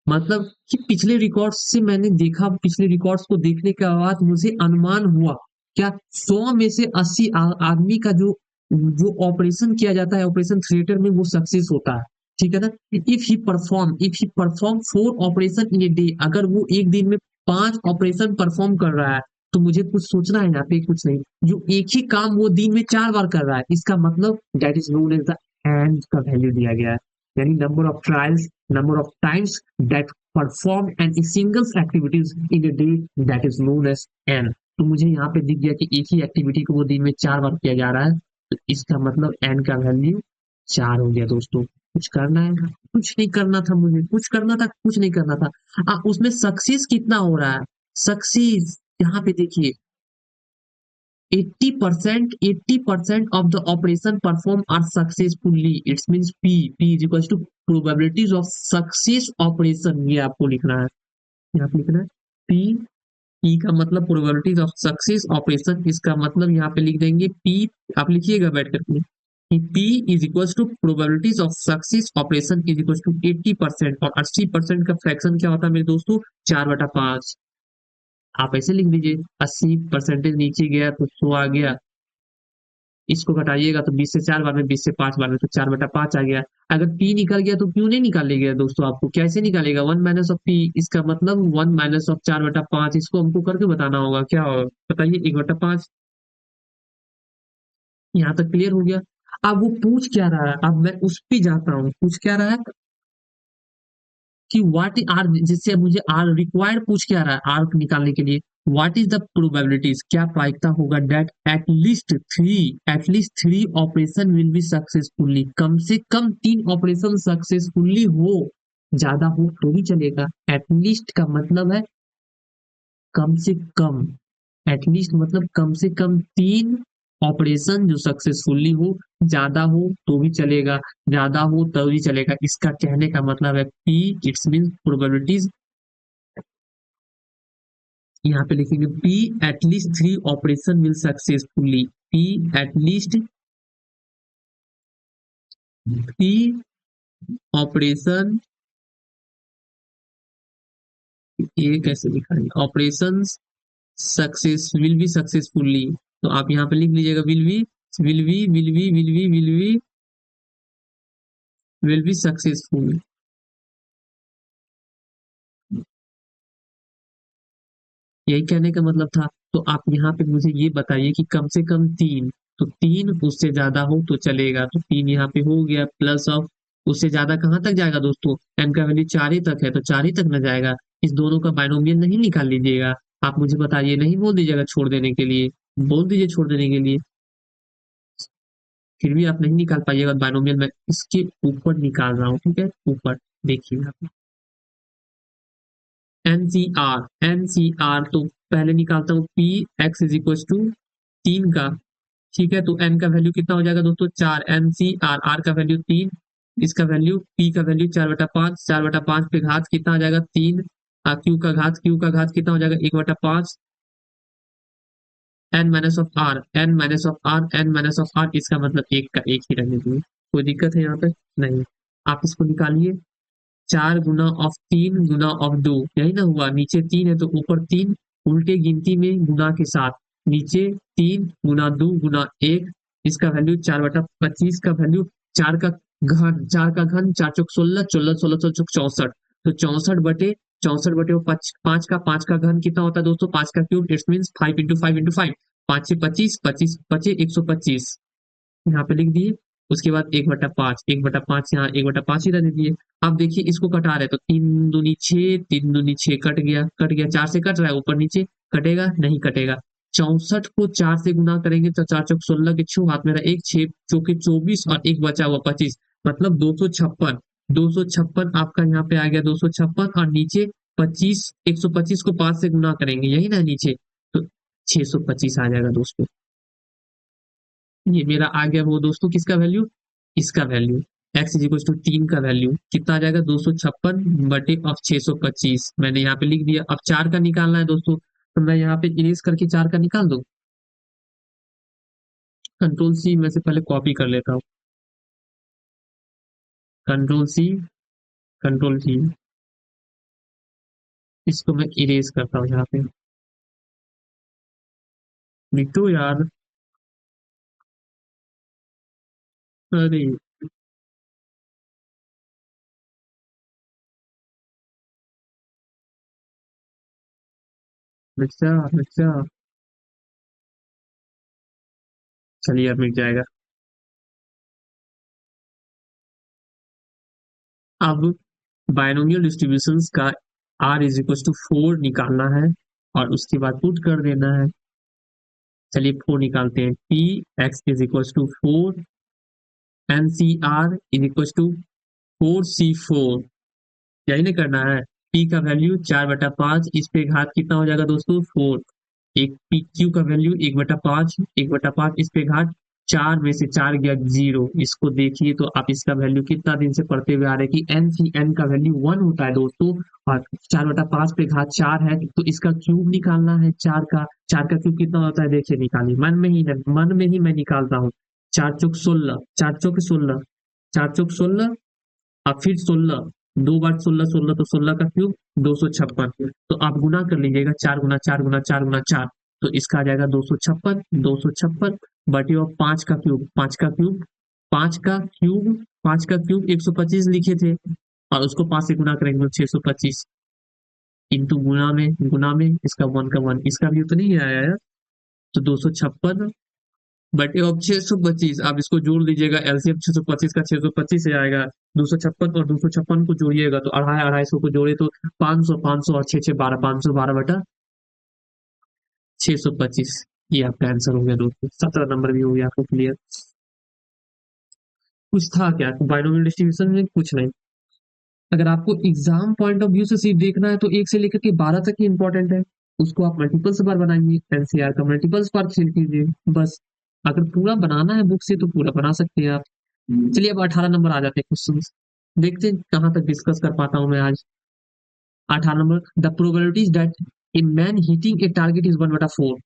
मतलब कि पिछले रिकॉर्ड्स से मैंने देखा, पिछले रिकॉर्ड्स को देखने के बाद मुझे अनुमान हुआ क्या 100 में से 80 आदमी का जो जो ऑपरेशन किया जाता है ऑपरेशन थिएटर में वो सक्सेस होता है, ठीक है ना। If he perform 4 operation in a day, अगर वो एक दिन में 5 ऑपरेशन परफॉर्म कर रहा है तो मुझे कुछ सोचना है यहाँ पे, कुछ नहीं। जो एक ही काम वो दिन में 4 बार कर रहा है, इसका मतलब that is known as the N का वैल्यू दिया गया है, यानी number of trials, number of times that perform and singles activities in a day, that is known as N. तो मुझे यहाँ पे दिख गया कि एक ही एक्टिविटी को वो दिन में 4 बार किया जा रहा है, तो इसका मतलब एन का वैल्यू 4 हो गया दोस्तों। कुछ करना है? कुछ नहीं करना था, मुझे कुछ करना था, कुछ नहीं करना था। उसमें सक्सेस कितना हो रहा है? सक्सेस यहाँ पे देखिए 80% of the operation performed are successfully. It means P is equals to probabilities of success operation. ये आपको लिखना है, यहाँ पे लिखना है P का मतलब प्रोबेबिलिटीज ऑफ सक्सेस ऑपरेशन, इसका मतलब यहाँ पे लिख देंगे P। आप लिखिएगा बैठ करके कि P is equal to probabilities of success operation is equal to 80%, और 80% का फ्रैक्शन क्या होता है मेरे दोस्तों? 4/5। आप ऐसे लिख दीजिए 80% नीचे गया तो 100 आ गया, इसको घटाइएगा तो 20 से 4 बार में, 20 से 5 बार में, तो 4/5 आ गया। अगर पी निकल गया तो क्यों नहीं निकालेगा दोस्तों? आपको कैसे निकालेगा? 1 - पी, इसका मतलब 1 - 4/5। इसको हमको करके बताना होगा, क्या होगा बताइए? 1/5। यहाँ तक क्लियर हो गया। अब वो पूछ क्या रहा है, अब मैं उस पे जाता हूँ। पूछ क्या रहा है कि व्हाट आर, जिससे मुझे आर रिक्वायर्ड पूछ क्या रहा है, आर निकालने के लिए व्हाट इज द प्रोबेबिलिटीज, क्या प्रायिकता होगा that at least three operation will be successfully, कम से कम 3 ऑपरेशन सक्सेसफुली हो, ज्यादा हो तो भी चलेगा। एटलीस्ट का मतलब है कम से कम, एटलीस्ट मतलब कम से कम 3 ऑपरेशन जो सक्सेसफुली हो, ज्यादा हो तो भी चलेगा, ज्यादा हो तो भी चलेगा। इसका कहने का मतलब है पी, इट्स मीन प्रोबेबिलिटीज। यहाँ पे लिखेंगे P at least 3 operation will successfully, P at least 3 operation, ये कैसे लिखा है, operation success will be successfully, तो आप यहाँ पे लिख लीजिएगा विल बी सक्सेसफुल। यही कहने का मतलब था। तो आप यहाँ पे मुझे ये बताइए कि कम से कम 3, तो 3 उससे ज्यादा हो तो चलेगा, तो 3 यहाँ पे हो गया, प्लस ऑफ उससे ज्यादा कहाँ तक जाएगा दोस्तों? एन का वैल्यू 4 ही तक है तो 4 ही तक न जाएगा। इस दोनों का बाइनोमियल नहीं निकाल लीजिएगा, आप मुझे बताइए, नहीं बोल दीजिएगा छोड़ देने के लिए, बोल दीजिए छोड़ देने के लिए, फिर भी आप नहीं निकाल पाइएगा बाइनोमियल। मैं इसके ऊपर निकाल रहा हूँ, ठीक है, ऊपर देखिए आप। एनसीआर तो पहले निकालता हूँ P X is equal to 3 का, ठीक है। तो एन का वैल्यू कितना हो जाएगा दोस्तों? 4। एनसीआर का वैल्यू 3, इसका वैल्यू पी का वैल्यू 4/5, 4/5 पे घात कितना हो जाएगा? 3। क्यू का घात कितना हो जाएगा? 1/5। एन माइनस ऑफ आर, इसका मतलब एक का एक ही रहने दीजिए, कोई दिक्कत है यहाँ पे? नहीं। आप इसको निकालिए, 4 गुना ऑफ 3 गुना ऑफ 2, यही ना हुआ। नीचे 3 है तो ऊपर 3, उल्टे गिनती में गुना के साथ, नीचे 3 गुना 2 गुना 1, इसका वैल्यू 4/25 का वैल्यू, 4 का घन, 4 का घन 4 × 16, 16, 16, 16, 64, तो 64/64 वो 5 का घन कितना होता है दोस्तों? 5 का क्यूब, इट्स मीन 5 × 5 × 5, 5 से 25, 25 बचे 125, यहाँ पे लिख दिए। उसके बाद 1/5, 1/5 यहाँ 1/5 ही रहने दिए। अब देखिए इसको कटा रहे तो 3 दूनी 6, 3 दूनी 6 कट गया 4 से कट रहा है, ऊपर नीचे कटेगा नहीं? कटेगा। 64 को 4 से गुना करेंगे तो 4 × 4 = 16 के छो, हाथ मेरा 1, 6 चौके 24 और एक बचा हुआ 25, मतलब 256। 256 आपका यहाँ पे आ गया 256, और नीचे 25, 125 को 5 से गुना करेंगे, यही ना नीचे, तो 625 आ जाएगा दोस्तों। ये मेरा आ गया वो दोस्तों किसका वैल्यू? इसका value X is equal to 3 का वैल्यू कितना आ जाएगा? 256/625, मैंने यहाँ पे लिख दिया। अब 4 का निकालना है दोस्तों, तो मैं यहाँ पे इरेज करके 4 का निकाल दूं। कंट्रोल सी में से पहले कॉपी कर लेता हूँ। कंट्रोल सी, कंट्रोल सी, इसको मैं इरेज करता हूँ यहाँ पे। मिट्टू यार, अरे मिर्चा मिर्चा, चलिए अब मिट जाएगा। अब बायनोमियल डिस्ट्रीब्यूशंस का r इज इक्वल टू 4 निकालना है और उसके बाद पुट कर देना है। चलिए 4 निकालते हैं। P X is equal to 4, N C R is equal to 4c4। यही नहीं करना है। पी का वैल्यू 4/5, इस पे घात कितना हो जाएगा दोस्तों, 4। एक पी क्यू का वैल्यू 1/5, 1/5 इस पे घात 4 में से 4 गया 0। इसको देखिए तो आप इसका वैल्यू कितना दिन से पढ़ते हुए आ रहे हैं कि एन सी एन का वैल्यू 1 होता है दोस्तों। और 4/5 पे घात 4 है तो इसका क्यूब निकालना है। 4 का क्यूब कितना होता है देखिए, निकालिए मन में ही मैं निकालता हूँ। 4 चौक 16, 4 चौक 16, 4 चौक 16, अब फिर 16, 2 बार 16, 16 तो 16 का क्यूब 256। तो आप गुना कर लीजिएगा, 4 गुना 4 गुना 4 गुना 4, तो इसका आ जाएगा 256। 256 बटे और 5 का क्यूब, 5 का क्यूब, 5 का क्यूब, 5 का क्यूब 125 लिखे थे और उसको 5 से गुना करेंगे तो 625 इंटू गुना में इसका 1 का 1, इसका भी उतना ही आया है। तो 256 बटे अब 625, आप इसको जोड़ लीजिएगा। एलसीएम 625 का 625 से आएगा। 256 और 256 को जोड़िएगा तो 250 को जोड़े तो 500, 500 और 6 6 12, 512/625। ये आपका आंसर हो गया दोस्तों। 17 नंबर भी हो गया आपको क्लियर। कुछ था क्या बाइनोमियल डिस्ट्रीब्यूशन में? कुछ नहीं। अगर आपको एग्जाम पॉइंट ऑफ व्यू से सीट देखना है तो 1 से लेकर के 12 तक ही इंपॉर्टेंट है। उसको आप मल्टीपल्स बार बनाइए, एनसीआर का मल्टीपल्स बार खेल कीजिए बस। अगर पूरा बनाना है बुक से तो पूरा बना सकते हैं आप। चलिए अब 18 नंबर आ जाते हैं क्वेश्चन। देखते हैं कहाँ तक डिस्कस कर पाता हूँ मैं आज। 18 number, the probabilities that a man hitting a target is 1/4।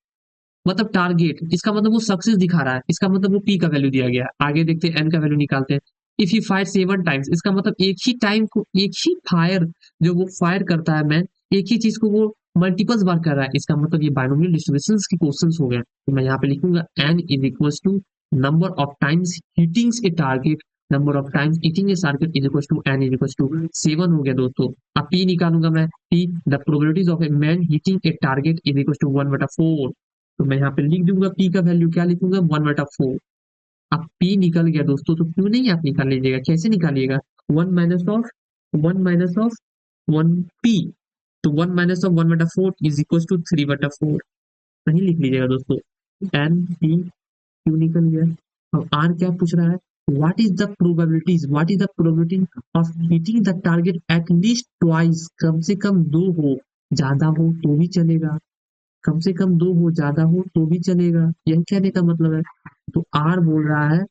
मतलब टारगेट, इसका मतलब वो सक्सेस दिखा रहा है, इसका मतलब वो पी का वैल्यू दिया गया है। आगे देखते हैं एन का वैल्यू निकालते हैं। इफ यू फायर 7 टाइम्स, इसका मतलब एक ही फायर जो वो फायर करता है मैन, एक ही चीज को वो मल्टीपल्स बार कर रहा है, इसका मतलब ये बाइनोमियल डिस्ट्रीब्यूशन के क्वेश्चन हो गए। तो मैं यहाँ पे लिखूंगा N is equal to number of times hittings a target, number of times hitting a target is equal to N is equal to 7 हो गया दोस्तों। अब पी निकालूंगा मैं। P the probabilities of a man hitting a target is equal to 1/4। तो मैं यहाँ पे लिख दूंगा पी का वैल्यू, क्या लिखूंगा, 1/4। अब पी निकल गया दोस्तों, तो क्यों नहीं आप निकाल लीजिएगा। कैसे निकालिएगा, 1 - 1 - 1 पी, तो 1 - 1/4 इज इक्वल टू 3/4। वही लिख लीजिएगा दोस्तों। एन पी क्यों निकल गया। अब आर क्या पूछ रहा है, what is the probability of hitting the target at least twice, कम से कम 2 हो, ज्यादा हो तो भी चलेगा। कम से कम 2 हो, ज्यादा हो तो भी चलेगा, यही कहने का मतलब है। तो आर बोल रहा है,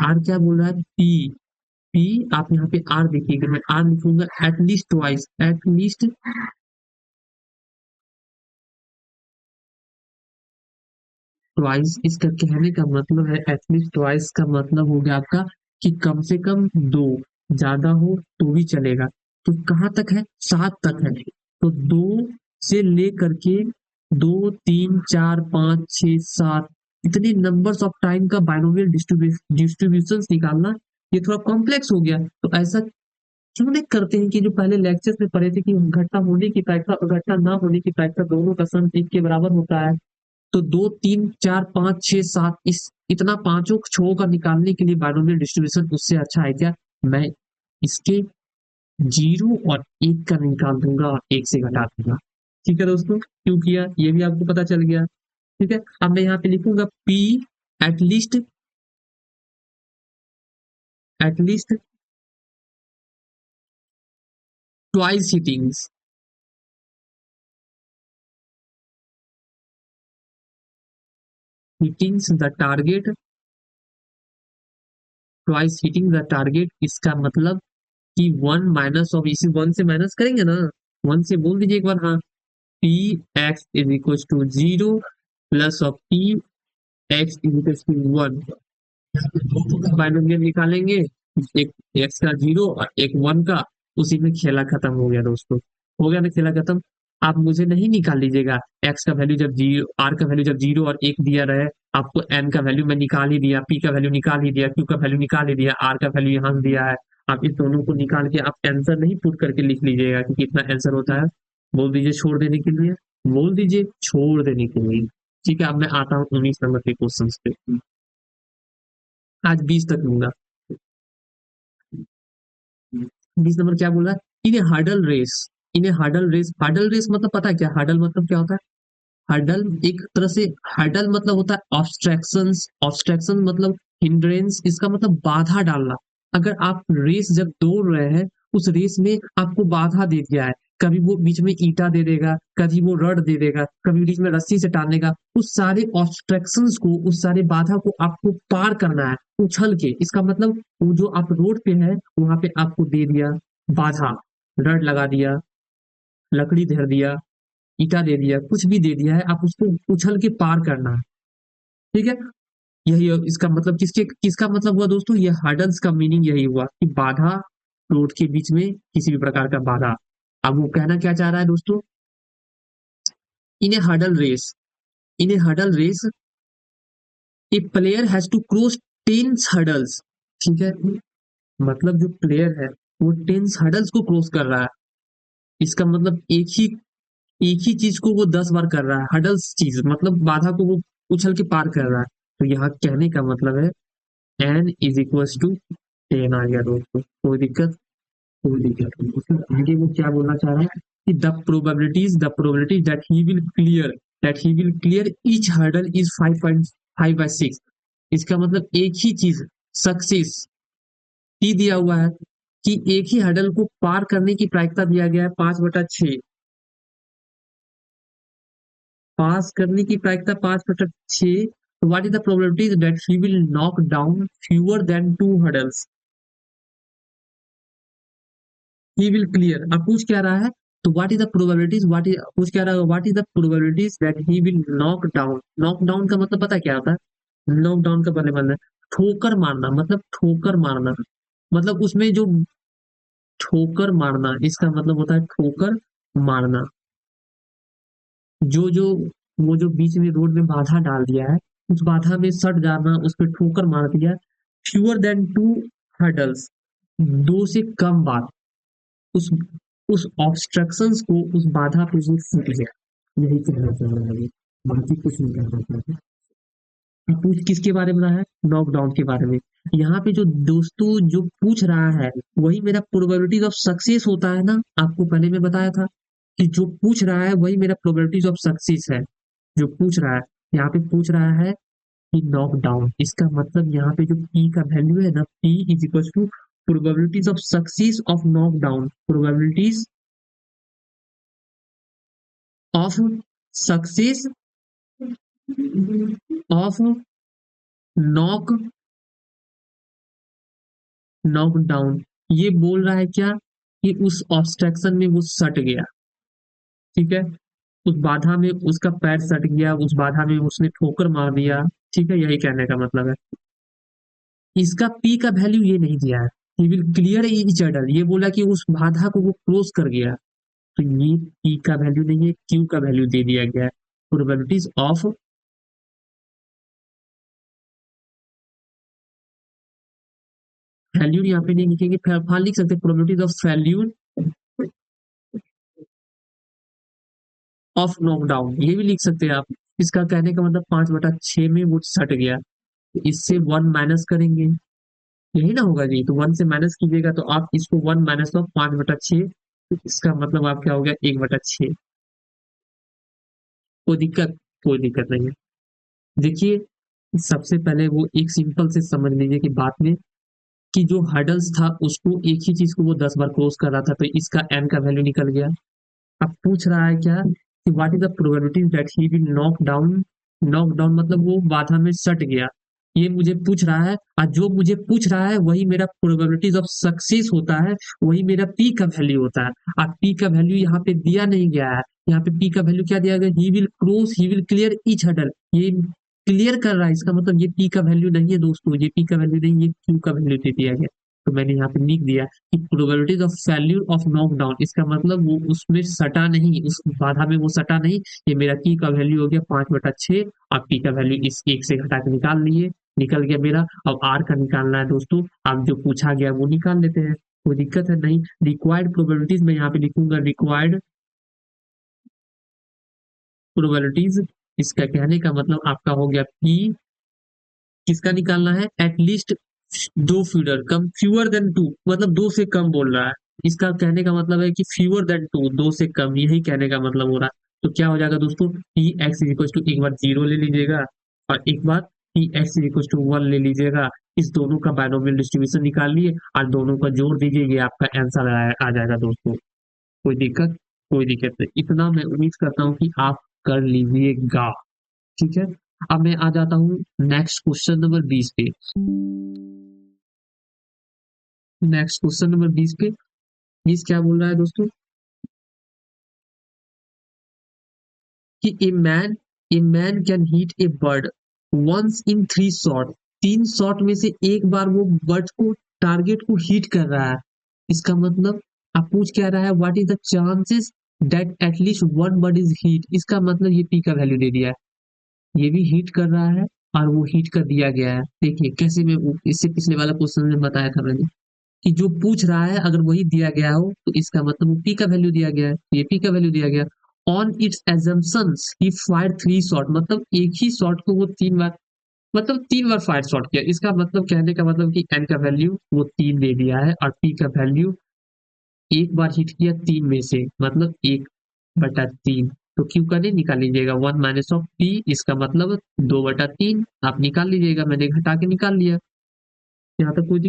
आर क्या बोल रहा है, पी। पी, आप यहाँ पे आर देखिएगा, मैं आर लिखूंगा एटलीस्ट ट्वाइस, एटलीस्ट ट्वाइस। इसका कहने का मतलब है, एटलीस्ट ट्वाइस का मतलब हो गया आपका कि कम से कम 2, ज्यादा हो तो भी चलेगा। तो कहाँ तक है, 7 तक है। तो 2 से लेकर के 2 3 4 5 6 7, इतने नंबर्स ऑफ टाइम का बाइनोमियल डिस्ट्रीब्यूशन निकालना ये थोड़ा कॉम्प्लेक्स हो गया। तो ऐसा क्यों नहीं करते हैं कि जो पहले लेक्चर्स में पढ़े थे कि घटना होने की प्रायिकता और घटना ना होने की प्रायिकता दोनों का सम 1 के बराबर होता है। तो 2 3 4 5 6 7, इस इतना पांचों छो का निकालने के लिए बाइनोमियल डिस्ट्रीब्यूशन उससे अच्छा है क्या। मैं इसके 0 और 1 का निकाल दूंगा और 1 से घटा दूंगा। ठीक है दोस्तों, क्यों किया ये भी आपको पता चल गया। ठीक है, अब मैं यहाँ पे लिखूंगा P at least, at least twice hittings, hittings the target, twice hitting the target. इसका मतलब कि 1 - ऑफ, इसी 1 से माइनस करेंगे ना, 1 से बोल दीजिए एक बार, हाँ। P X is equal to 0 plus of P x equals to 1, binomial निकालेंगे, एक एक्स का 0 और एक 1 का, उसी में खेला खत्म हो गया दोस्तों। हो गया ना खेला खत्म। आप मुझे नहीं निकाल लीजिएगा, एक्स का वैल्यू जब 0, आर का वैल्यू जब 0 और 1 दिया रहे, आपको एन का वैल्यू मैं निकाल ही दिया, पी का वैल्यू निकाल ही दिया, क्यू का वैल्यू निकाल ही दिया, आर का वैल्यू यहाँ से दिया है। आप इस दोनों को निकाल के आप आंसर नहीं पुट करके लिख लीजिएगा कि कितना आंसर होता है। बोल दीजिए छोड़ देने के लिए, बोल दीजिए छोड़ देने के लिए। ठीक है, अब मैं आता हूँ 19 नंबर के क्वेश्चन पे। आज 20 तक लूंगा। 20 नंबर क्या बोल रहा है, इन a hurdle race, in a hurdle race, hurdle race मतलब पता है क्या, हर्डल मतलब क्या होता है? हर्डल एक तरह से, हर्डल मतलब होता है ऑब्स्ट्रक्शंस, ऑब्स्ट्रक्शन मतलब हिंड्रेंस, इसका मतलब बाधा डालना। अगर आप रेस जब दौड़ रहे हैं, उस रेस में आपको बाधा दे दिया है, कभी वो बीच में ईंटा दे देगा, कभी वो रड दे देगा, कभी बीच में रस्सी से टानेगा, उस सारे ऑब्स्ट्रक्शंस को, उस सारे बाधा को आपको पार करना है उछल के। इसका मतलब वो जो आप रोड पे है वहां पे आपको दे दिया बाधा, रड लगा दिया, लकड़ी धर दिया, ईटा दे दिया, कुछ भी दे दिया है, आप उसको उछल के पार करना है। ठीक है, यही इसका मतलब, किसके किसका मतलब हुआ दोस्तों, ये हर्डल्स का मीनिंग यही हुआ कि बाधा, रोड के बीच में किसी भी प्रकार का बाधा। अब वो कहना क्या चाह रहा है दोस्तों, in a hurdle race, in a hurdle race a player has to cross 10 hurdles. ठीक है, मतलब जो प्लेयर है वो 10 हर्डल्स को क्रॉस कर रहा है। इसका मतलब एक ही चीज को वो 10 बार कर रहा है, हडल्स चीज मतलब बाधा को वो उछल के पार कर रहा है। तो यहाँ कहने का मतलब है एन इज इक्वल टू 10 आ गया दोस्तों। कोई दिक्कत, कोई दिक्कत नहीं। उसमें आगे वो क्या बोलना चाह रहा है कि the probabilities that he will clear each hurdle is 5.5/6। इसका मतलब एक ही चीज, सक्सेस ही दिया हुआ है कि एक ही हर्डल को पार करने की प्रायिकता दिया गया है 5/6, पास करने की प्रायिकता 5/6। तो what is the probability that he will knock down fewer than 2 hurdles, he will clear. अब पूछ क्या रहा है, तो what is the probabilities, what is पूछ क्या रहा है, what is the probabilities that he will knock down. Knock down का मतलब पता है क्या होता है, नॉक डाउन का पहले मतलब ठोकर मारना, मतलब ठोकर मारना, मतलब उसमें जो ठोकर मारना, इसका मतलब होता है ठोकर मारना। जो वो जो बीच में रोड में बाधा डाल दिया है, उस बाधा में सट जाना, उस पर ठोकर मार दिया, फ्यूअर देन 2 हर्डल्स, 2 से कम बार, उस उस ऑब्स्ट्रक्शंस को, उस बाधा पे वो फूट गया। यही कहना चाह रहा है, बाकी कुछ नहीं कहना चाहता। पूछ किसके बारे में रहा है, नॉकडाउन के बारे में। यहाँ पे जो दोस्तों जो पूछ रहा है वही मेरा प्रोबेबिलिटीज ऑफ सक्सेस होता है ना, आपको पहले मैं बताया था कि जो पूछ रहा है वही मेरा प्रोबेबिलिटीज ऑफ सक्सेस है। जो पूछ रहा है, यहाँ पे पूछ रहा है कि नॉकडाउन, इसका मतलब यहाँ पे जो पी का वैल्यू है ना, P is equal to probabilities of success of knockdown, probabilities of success of knock knockdown. ये बोल रहा है क्या, कि उस ऑब्स्ट्रक्शन में वो सट गया। ठीक है, उस बाधा में उसका पैर सट गया, उस बाधा में उसने ठोकर मार दिया। ठीक है, यही कहने का मतलब है। इसका पी का वैल्यू ये नहीं दिया है, ही विल क्लियर ईच अडर, ये बोला कि उस बाधा को वो क्रॉस कर गया। तो ये पी का वैल्यू नहीं है, क्यू का वैल्यू दे दिया गया है। प्रोबेबिलिटीज ऑफ, वैल्यू यहाँ पे नहीं लिखेंगे, हाँ लिख सकते probabilities of value of knockdown, ये भी लिख सकते हैं आप। इसका कहने का मतलब 5/6 में वो सट गया, तो इससे 1 माइनस करेंगे, यही ना होगा जी। तो 1 से माइनस कीजिएगा तो आप इसको 1 - 5/6, तो इसका मतलब आप क्या हो गया, 1/6। कोई दिक्कत, कोई दिक्कत नहीं है। देखिए, सबसे पहले वो एक सिंपल से समझ लीजिए कि बात में, कि जो हर्डल्स था उसको, एक ही चीज को वो 10 बार क्रॉस कर रहा था, तो इसका एन का वैल्यू निकल गया। अब पूछ रहा है क्या, कि what is the probability that he will knock down, knock down मतलब वो बाधा में सट गया, ये मुझे पूछ रहा है। और जो मुझे पूछ रहा है वही मेरा प्रोबेबिलिटीज ऑफ सक्सेस होता है, वही मेरा पी का वैल्यू होता है। और पी का वैल्यू यहाँ पे दिया नहीं गया है, यहाँ पे पी का वैल्यू क्या दिया गया, he will cross, he will clear each hurdle, ये क्लियर कर रहा है, इसका मतलब ये पी का वैल्यू नहीं है दोस्तों, ये पी का वैल्यू नहीं, ये क्यू का वैल्यू दे दिया गया। तो मैंने यहाँ पे लिख दिया कि probabilities of value of knockdown, इसका मतलब वो उसमें सटा नहीं, उस बाधा में वो सटा नहीं। ये मेरा पी का वैल्यू हो गया 5/6, और पी का वैल्यू इस एक से घटा के निकाल लिए, निकल गया मेरा। अब आर का निकालना है दोस्तों, अब जो पूछा गया वो निकाल लेते हैं, कोई दिक्कत है नहीं। रिक्वायर्ड प्रोबेबिलिटीज मैं यहाँ पे लिखूंगा, रिक्वायर्ड प्रोबेबिलिटीज, इसका कहने का मतलब आपका हो गया पी, किसका निकालना है, एटलीस्ट दो feeder come, fewer than two, मतलब दो से कम बोल रहा है। इसका कहने का मतलब है कि फ्यूअर देन टू, दो से कम, यही कहने का मतलब हो रहा है। तो क्या हो जाएगा दोस्तों, पी एक्स इक्वल टू, एक बार जीरो ले लीजिएगा और एक बार पी एक्स इक्वल टू 1 ले लीजिएगा। इस दोनों का बायनोमियल डिस्ट्रीब्यूशन निकाल लिए और दोनों का जोड़ दीजिए, ये आपका आंसर आ जाएगा दोस्तों। कोई दिक्कत, कोई दिक्कत नहीं, इतना मैं उम्मीद करता हूँ कि आप कर लीजिएगा। ठीक है, अब मैं आ जाता हूँ नेक्स्ट क्वेश्चन नंबर 20 पे। नेक्स्ट क्वेश्चन नंबर 20 पे, 20 क्या बोल रहा है दोस्तों कि a man can hit a bird once in 3 shot, 3 shot में से एक बार वो बर्ड को, टारगेट को हिट कर रहा है। इसका मतलब आप पूछ क्या रहा है, what is the chances that at least one bird is hit, इसका मतलब ये पी का वैल्यू दे दिया है, ये भी हिट कर रहा है और वो हिट कर दिया गया है। देखिए कैसे, मैं इससे पिछले वाला क्वेश्चन में बताया था मैंने कि जो पूछ रहा है अगर वही दिया गया हो तो इसका मतलब वो पी का वैल्यू दिया गया है, ये पी का वैल्यू दिया गया। On it's assumptions he fire 3 shot, मतलब एक ही शॉट को वो 3 बार, मतलब 3 बार फायर शॉट किया। इसका मतलब कहने का मतलब कि एन का वैल्यू वो 3 दे दिया है और पी का वैल्यू एक बार हिट किया 3 में से, मतलब 1/3। तो क्यू का नहीं निकाल लीजिएगा, 1 - पी, इसका मतलब 2/3 आप निकाल लीजिएगा, मैंने घटा के निकाल लिया। यहाँ तक कोई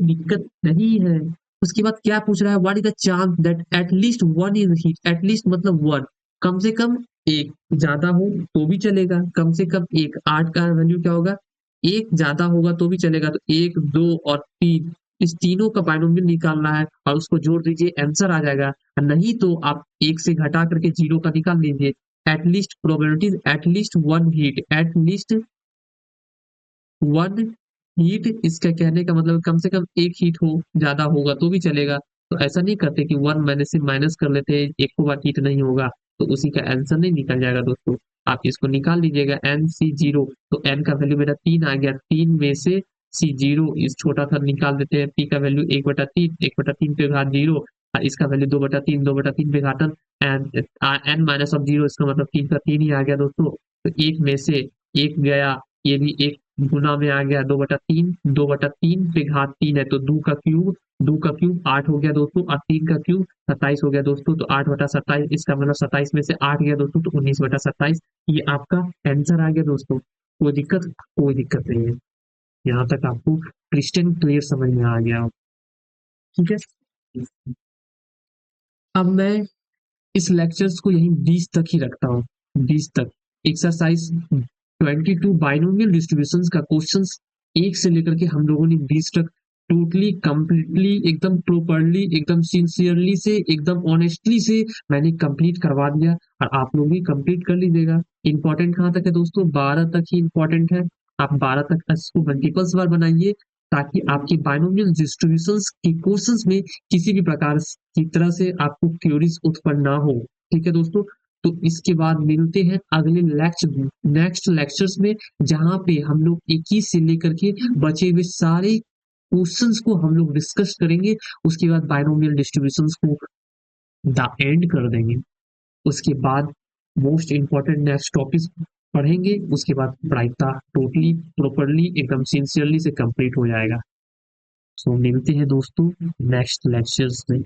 दिक्कत नहीं है। उसके बाद क्या पूछ रहा है, what is the chance that at least one is hit, at least मतलब वन, कम से कम एक, ज्यादा हो तो भी चलेगा, कम से कम एक, 8 का वैल्यू क्या होगा, एक, ज्यादा होगा तो भी चलेगा, तो 1, 2 और 3, इस तीनों का बाइनोमियल निकालना है और उसको जोड़ दीजिए, आंसर आ जाएगा। नहीं तो आप एक से घटा करके जीरो का निकाल लीजिए। At least probabilities, at least one hit, at least one heat, इसका कहने का मतलब कम से कम एक हीट हो, ज्यादा होगा तो भी चलेगा। तो ऐसा नहीं करते कि 1 - से माइनस कर लेते हैं, एक को बार हीट नहीं होगा तो उसी का आंसर नहीं निकल जाएगा दोस्तों। आप इसको निकाल लीजिएगा, NC0, तो n का वैल्यू मेरा 3 आ गया, 3 में से C0 इस छोटा सा निकाल देते हैं, p का वैल्यू 1/3, 1/3 पे घात 0, और इसका वैल्यू 2/3, 2/3 पे घातन n-0, इसका मतलब 3 का 3 ही आ गया दोस्तों। तो एक में से एक गया, ये भी एक गुना में आ गया, 2/3, 2/3 पे घात 3 है तो 2 का क्यूब 8 हो गया दोस्तों, और 3 का क्यूब 27 हो गया दोस्तों। तो 8/27, इसका मतलब 27 में से 8 गया दोस्तों, तो 19/27, ये आपका आंसर आ गया दोस्तों। कोई दिक्कत नहीं है, यहाँ तक आपको क्रिस्टन क्लियर समझ में आ गया। ठीक है, अब मैं इस लेक्चर्स को यहीं 20 तक ही रखता हूँ, 20 तक। एक्सरसाइज 22 बाइनोमियल डिस्ट्रीब्यूशंस का क्वेश्चंस 1 से लेकर के हम लोगों ने 20 तक टोटली कंप्लीटली एकदम प्रॉपरली एकदम सिंसियरली से एकदम ऑनेस्टली से मैंने कंप्लीट करवा दिया, और आप लोग भी कंप्लीट कर लीजिएगा। इंपॉर्टेंट कहाँ तक है दोस्तों, 12 तक ही इंपॉर्टेंट है। आप 12 तक इसको मल्टीपल्स बार बनाइए ताकि आपकी बाइनोमियल डिस्ट्रीब्यूशंस के क्वेश्चंस में किसी भी प्रकार की तरह से आपको क्यूरीज उत्पन्न ना हो। ठीक है दोस्तों, तो इसके बाद मिलते हैं अगले नेक्स्ट लेक्चर्स में, जहां पे हम लोग 21 से लेकर के बचे हुए सारे क्वेश्चंस को हम लोग डिस्कस करेंगे। उसके बाद बाइनोमियल डिस्ट्रीब्यूशंस को द एंड कर देंगे। उसके बाद मोस्ट इंपॉर्टेंट नेक्स्ट टॉपिक पढ़ेंगे, उसके बाद प्रायिकता टोटली प्रॉपरली एकदम सिंसियरली से कंप्लीट हो जाएगा। सो मिलते हैं दोस्तों नेक्स्ट लेक्चर्स में।